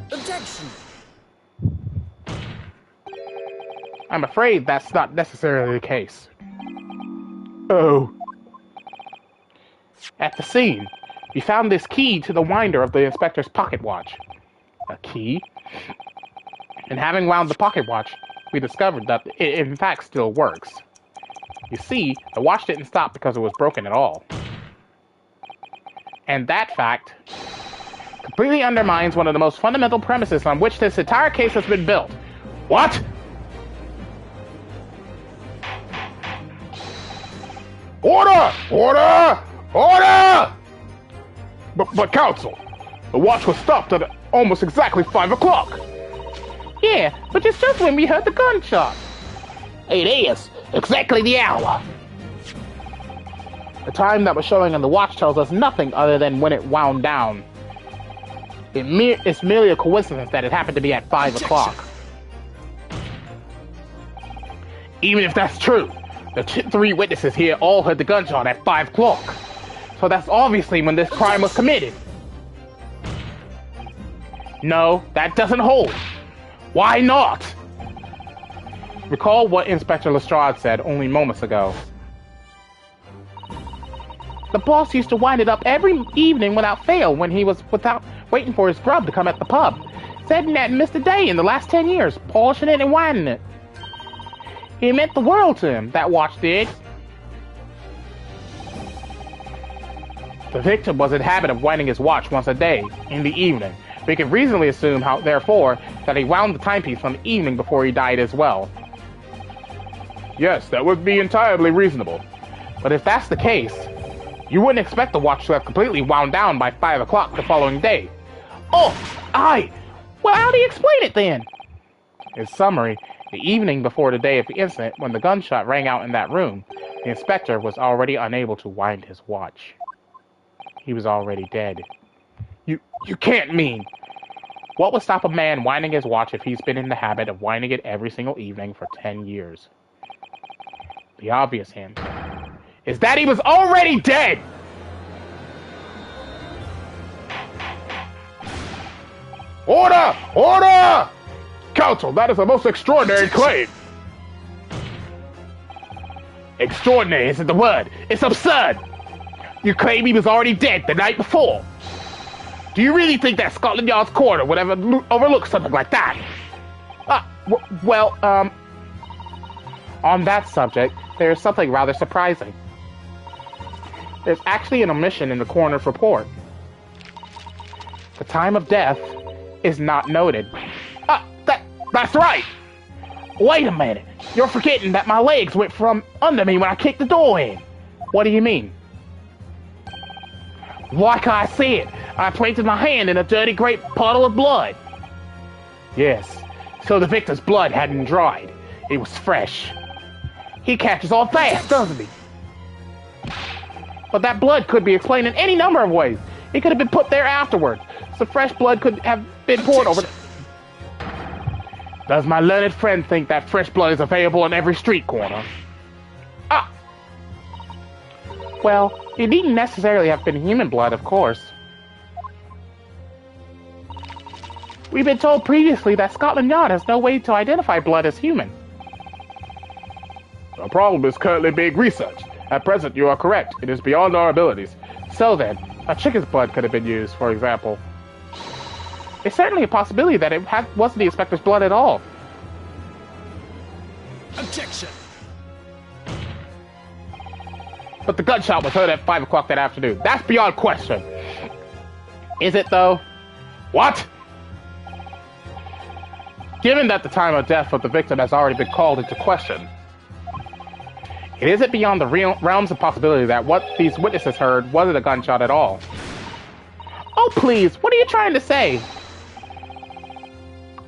Objection! I'm afraid that's not necessarily the case. Oh. At the scene, we found this key to the winder of the inspector's pocket watch. A key? And having wound the pocket watch, we discovered that it in fact still works. You see, the watch didn't stop because it was broken at all. And that fact completely undermines one of the most fundamental premises on which this entire case has been built. What? Order! Order! Order! But counsel, the watch was stopped at almost exactly 5 o'clock. Yeah, but it's just when we heard the gunshot. It is exactly the hour. The time that was showing on the watch tells us nothing other than when it wound down. It's merely a coincidence that it happened to be at 5 o'clock. Even if that's true, the 3 witnesses here all heard the gunshot at 5 o'clock. So that's obviously when this crime was committed. No, that doesn't hold. Why not? Recall what Inspector Lestrade said only moments ago. The boss used to wind it up every evening without fail when he was waiting for his grub to come at the pub. Said he hadn't missed a day in the last 10 years, polishing it and winding it. It meant the world to him, that watch did. The victim was in the habit of winding his watch once a day, in the evening. We can reasonably assume, therefore, that he wound the timepiece on the evening before he died as well. Yes, that would be entirely reasonable. But if that's the case, you wouldn't expect the watch to have completely wound down by 5 o'clock the following day. Oh, aye! Well, how do you explain it then? In summary, the evening before the day of the incident, when the gunshot rang out in that room, the inspector was already unable to wind his watch. He was already dead. You can't mean... What would stop a man winding his watch if he's been in the habit of winding it every single evening for 10 years? The obvious hint is that he was already dead! Order! Order! Counsel, that is a most extraordinary claim. Extraordinary isn't the word. It's absurd. You claim he was already dead the night before. Do you really think that Scotland Yard's coroner would ever overlook something like that? On that subject, there's something rather surprising. There's actually an omission in the coroner's report. The time of death is not noted. That's right! Wait a minute. You're forgetting that my legs went from under me when I kicked the door in. What do you mean? Like I said, I planted my hand in a dirty great puddle of blood. Yes, so the victim's blood hadn't dried. It was fresh. He catches on fast, doesn't he? But that blood could be explained in any number of ways. It could have been put there afterwards. So fresh blood could have been poured over... Does my learned friend think that fresh blood is available on every street corner? Well, it needn't necessarily have been human blood, of course. We've been told previously that Scotland Yard has no way to identify blood as human. The problem is currently being researched. At present, you are correct. It is beyond our abilities. So then, a chicken's blood could have been used, for example. It's certainly a possibility that it wasn't the inspector's blood at all. Objection! But the gunshot was heard at 5 o'clock that afternoon. That's beyond question. Is it, though? What? Given that the time of death of the victim has already been called into question, it isn't beyond the realms of possibility that what these witnesses heard wasn't a gunshot at all. Oh, please, what are you trying to say?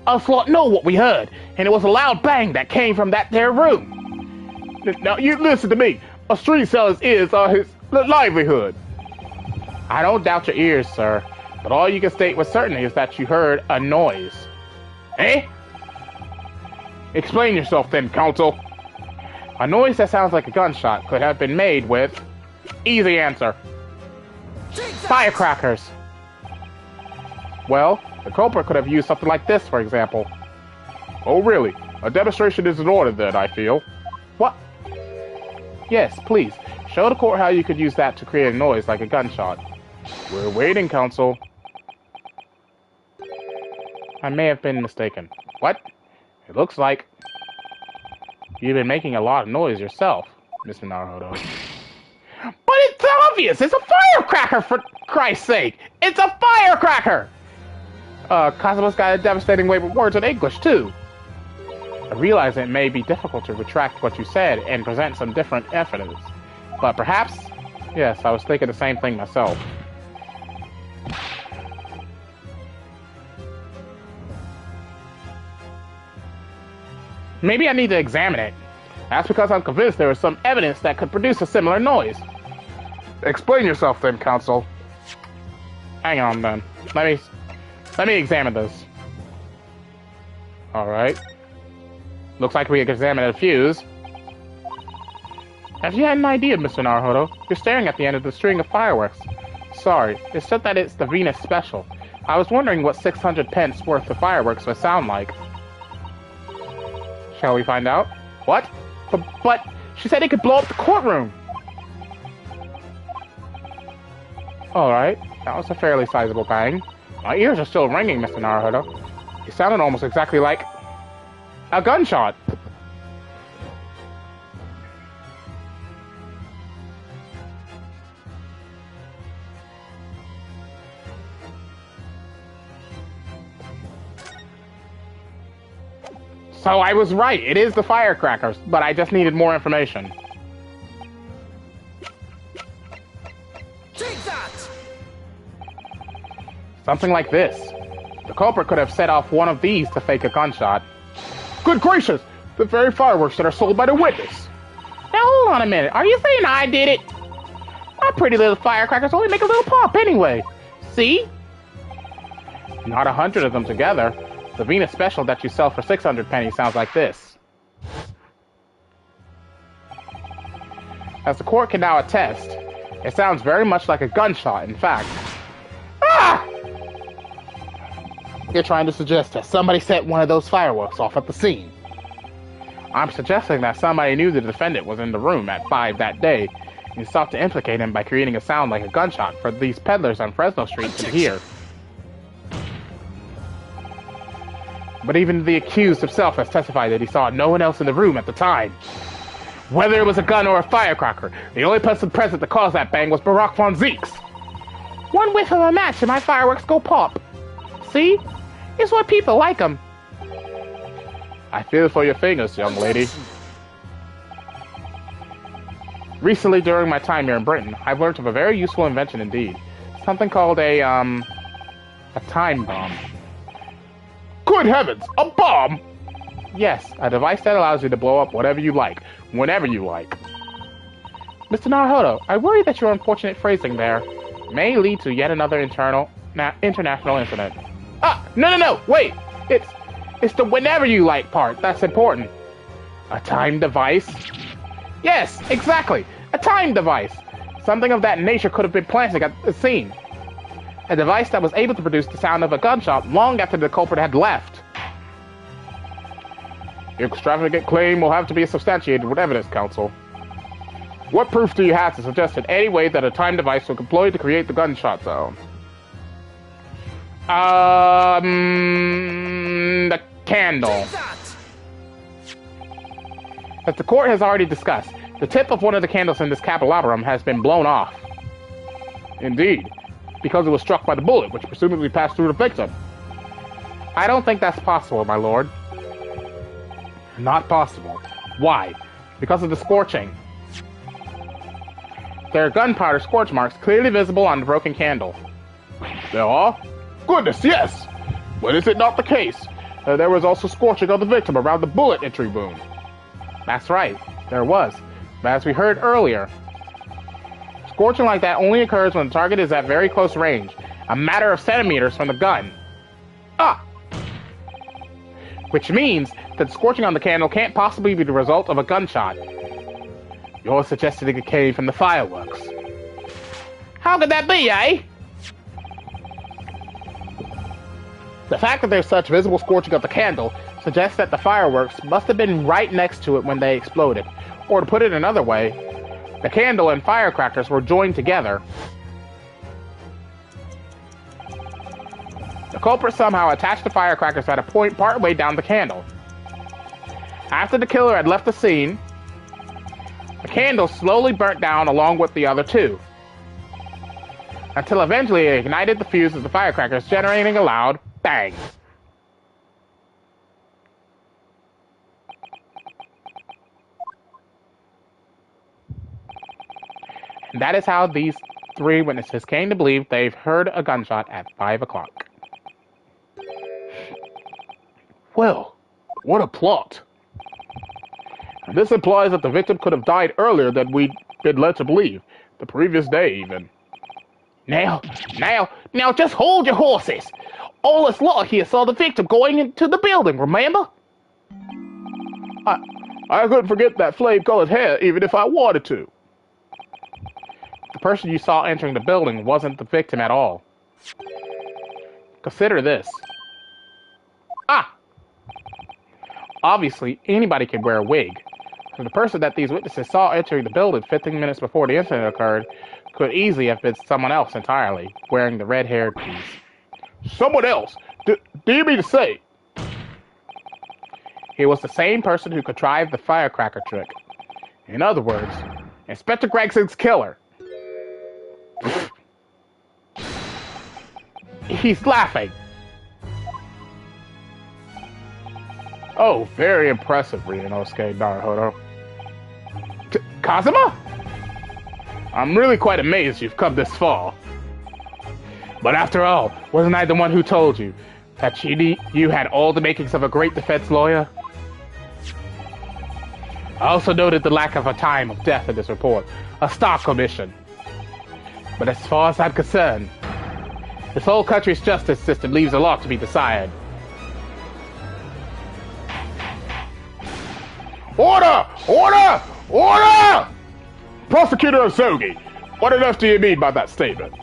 Us lot know what we heard, and it was a loud bang that came from that there room. Now, you listen to me. A street seller's ears are his livelihood. I don't doubt your ears, sir, but all you can state with certainty is that you heard a noise. Eh? Explain yourself then, counsel. A noise that sounds like a gunshot could have been made with... Easy answer. Firecrackers. Well, the culprit could have used something like this, for example. Oh, really? A demonstration is in order then, I feel. What? Yes, please. Show the court how you could use that to create a noise like a gunshot. We're waiting, counsel. I may have been mistaken. What? It looks like... You've been making a lot of noise yourself, Mr. Naruhodo. But it's obvious! It's a firecracker, for Christ's sake! It's a firecracker! Cosmo's got a devastating way with words in English, too. I realize it may be difficult to retract what you said and present some different evidence. But perhaps... Yes, I was thinking the same thing myself. Maybe I need to examine it. That's because I'm convinced there is some evidence that could produce a similar noise. Explain yourself then, Counsel. Hang on, then. Let me examine this. Alright. Looks like we examined a fuse. Have you had an idea, Mr. Naruhodo? You're staring at the end of the string of fireworks. Sorry, it's just that it's the Venus Special. I was wondering what 600 pence worth of fireworks would sound like. Shall we find out? What? But she said it could blow up the courtroom! Alright, that was a fairly sizable bang. My ears are still ringing, Mr. Naruhodo. It sounded almost exactly like... a gunshot! So I was right, it is the firecrackers, but I just needed more information. Take that! Something like this. The culprit could have set off one of these to fake a gunshot. Good gracious! The very fireworks that are sold by the witness! Now hold on a minute, are you saying I did it? My pretty little firecrackers only make a little pop anyway. See? Not 100 of them together. The Venus Special that you sell for 600 pennies sounds like this. As the court can now attest, it sounds very much like a gunshot, in fact. Ah! You're trying to suggest that somebody set one of those fireworks off at the scene. I'm suggesting that somebody knew the defendant was in the room at 5 that day and sought to implicate him by creating a sound like a gunshot for these peddlers on Fresno Street to hear. But even the accused himself has testified that he saw no one else in the room at the time. Whether it was a gun or a firecracker, the only person present to cause that bang was Barack Von Zeeks. One whiff of a match and my fireworks go pop. See? It's what people like them. I feel for your fingers, young lady. Recently, during my time here in Britain, I've learned of a very useful invention indeed. Something called a time bomb. Good heavens! A bomb! Yes, a device that allows you to blow up whatever you like, whenever you like. Mr. Naruhodo, I worry that your unfortunate phrasing there may lead to yet another international incident. Ah! No, wait! It's the whenever you like part that's important. A time device? Yes, exactly! A time device! Something of that nature could have been planted at the scene. A device that was able to produce the sound of a gunshot long after the culprit had left. Your extravagant claim will have to be substantiated with evidence, Counsel. What proof do you have to suggest in any way that a time device was employed to create the gunshot sound? The candle. As the court has already discussed, the tip of one of the candles in this candelabrum has been blown off. Indeed. Because it was struck by the bullet, which presumably passed through the victim. I don't think that's possible, my lord. Not possible. Why? Because of the scorching. There are gunpowder scorch marks clearly visible on the broken candle. There are? Goodness, yes! But is it not the case? There was also scorching of the victim around the bullet entry wound. That's right, there was. But as we heard earlier, scorching like that only occurs when the target is at very close range, a matter of centimeters from the gun. Ah! Which means that scorching on the candle can't possibly be the result of a gunshot. You're suggesting it came from the fireworks. How could that be, eh? The fact that there's such visible scorching of the candle suggests that the fireworks must have been right next to it when they exploded. Or to put it another way, the candle and firecrackers were joined together. The culprit somehow attached the firecrackers at a point partway down the candle. After the killer had left the scene, the candle slowly burnt down along with the other two, until eventually it ignited the fuse of the firecrackers, generating a loud Thanks. And that is how these three witnesses came to believe they've heard a gunshot at 5 o'clock. Well, what a plot. This implies that the victim could have died earlier than we'd been led to believe. The previous day, even. Now, just hold your horses. All us lot here saw the victim going into the building, remember? I couldn't forget that flame-colored hair, even if I wanted to. The person you saw entering the building wasn't the victim at all. Consider this. Obviously, anybody can wear a wig. So the person that these witnesses saw entering the building 15 minutes before the incident occurred could easily have been someone else entirely, wearing the red-haired piece. Someone else? Do you mean to say? It was the same person who contrived the firecracker trick. In other words, Inspector Gregson's killer. He's laughing. Oh, very impressive, Ryunosuke Naruhodo. Kazuma? I'm really quite amazed you've come this far. But after all, wasn't I the one who told you that you had all the makings of a great defense lawyer? I also noted the lack of a time of death in this report, a stock omission. But as far as I'm concerned, this whole country's justice system leaves a lot to be desired. Order! Order! Order! Prosecutor Osogi, what on earth do you mean by that statement?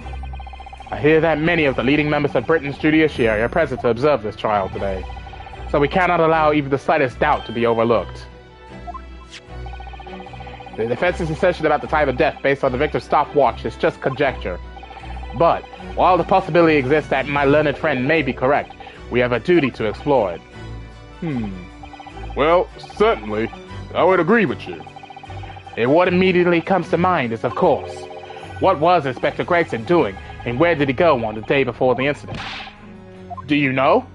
I hear that many of the leading members of Britain's judiciary are present to observe this trial today, so we cannot allow even the slightest doubt to be overlooked. The defense's assertion about the time of death based on the victim's stopwatch is just conjecture. But, while the possibility exists that my learned friend may be correct, we have a duty to explore it. Well, certainly, I would agree with you. And what immediately comes to mind is, of course, what was Inspector Gregson doing, and where did he go on the day before the incident? Do you know?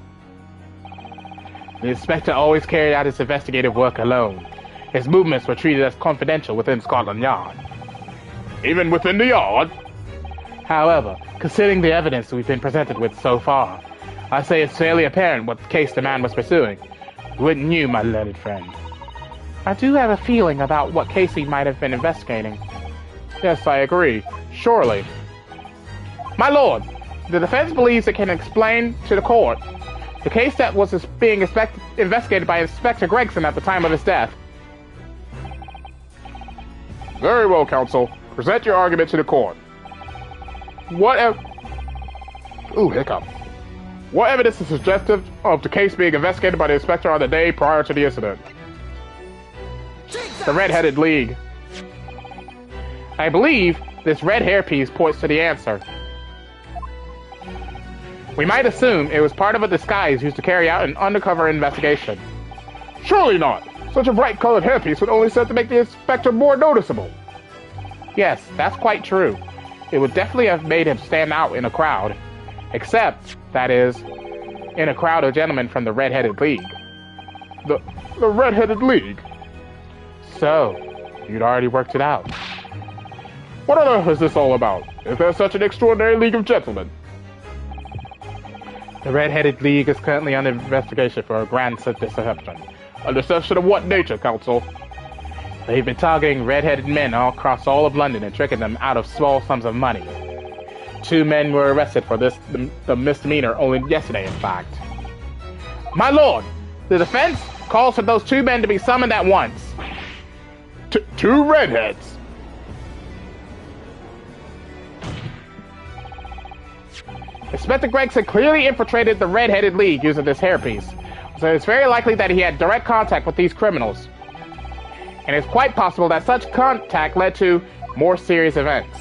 The inspector always carried out his investigative work alone. His movements were treated as confidential within Scotland Yard. Even within the yard? However, considering the evidence we've been presented with so far, I say it's fairly apparent what case the man was pursuing. Wouldn't you, my learned friend? I do have a feeling about what case he might have been investigating. Yes, I agree. Surely. My lord, the defense believes it can explain to the court the case that was being investigated by Inspector Gregson at the time of his death. Very well, counsel. Present your argument to the court. Hiccup. What evidence is suggestive of the case being investigated by the inspector on the day prior to the incident? The Red-Headed League. I believe this red hairpiece points to the answer. We might assume it was part of a disguise used to carry out an undercover investigation. Surely not! Such a bright-colored hairpiece would only serve to make the inspector more noticeable. Yes, that's quite true. It would definitely have made him stand out in a crowd. Except, that is, in a crowd of gentlemen from the Red-Headed League. The Red-Headed League? So, you'd already worked it out. What on earth is this all about? Is there such an extraordinary league of gentlemen? The Red-Headed League is currently under investigation for a grand deception. A deception of what nature, counsel? They've been targeting red-headed men all across all of London and tricking them out of small sums of money. 2 men were arrested for the misdemeanor only yesterday, in fact. My lord, the defense calls for those 2 men to be summoned at once. 2 redheads? Inspector Gregson clearly infiltrated the Red-Headed League using this hairpiece, so it's very likely that he had direct contact with these criminals. And it's quite possible that such contact led to more serious events.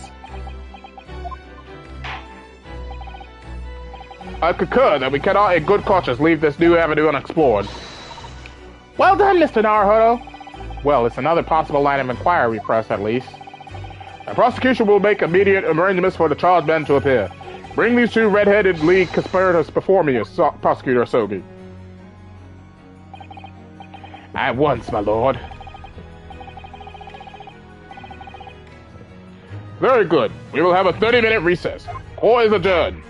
I concur that we cannot in good conscience leave this new avenue unexplored. Well done, Mr. Naruhodo. Well, it's another possible line of inquiry for us, at least. The prosecution will make immediate arrangements for the charged men to appear. Bring these two red-headed league conspirators before me, Prosecutor Asogi. At once, my lord. Very good. We will have a 30-minute recess. Court is adjourned.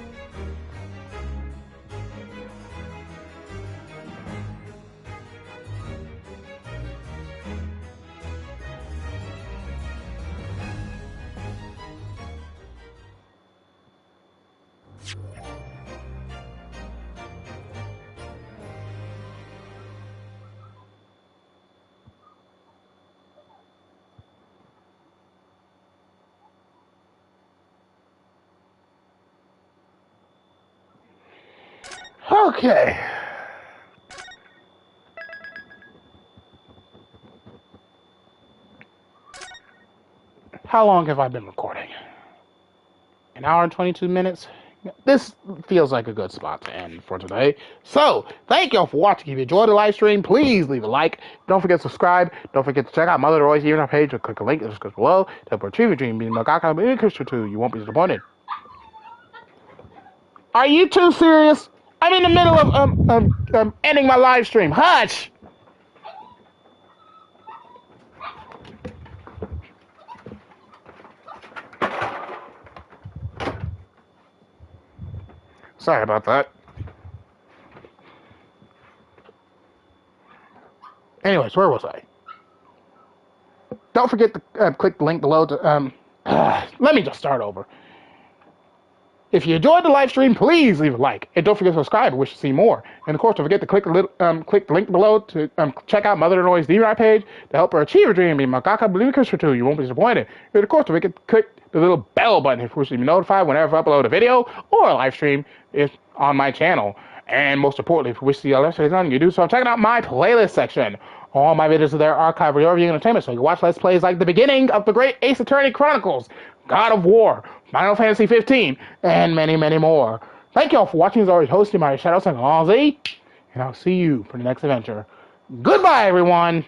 Okay. How long have I been recording? An hour and 22 minutes? This feels like a good spot to end for today. So, thank y'all for watching. If you enjoyed the live stream, please leave a like. Don't forget to subscribe. Don't forget to check out Mother Roy's even our page or click the link in the description below to help achieve your dream. Being Magaka, being Christian too. You won't be disappointed. Are you too serious? I'm in the middle of ending my live stream. Hush! Sorry about that. Anyways, where was I? Don't forget to click the link below to let me just start over. If you enjoyed the live stream, please leave a like. And don't forget to subscribe if you wish to see more. And of course, don't forget to click the link below to check out Mother Roy's DRI page to help her achieve her dream. Be Magaka Balloon Christopher too. You won't be disappointed. And of course, don't forget to click the little bell button if you wish to be notified whenever I upload a video or a live stream is on my channel. And most importantly, if you wish to see other videos on, you do so. I'm checking out my playlist section. All my videos are there archived for your review entertainment, so you can watch Let's Plays like the beginning of the great Ace Attorney Chronicles, God of War, Final Fantasy 15, and many, many more. Thank y'all for watching. As always, hosting my Shadow Sentinel Z, and I'll see you for the next adventure. Goodbye, everyone!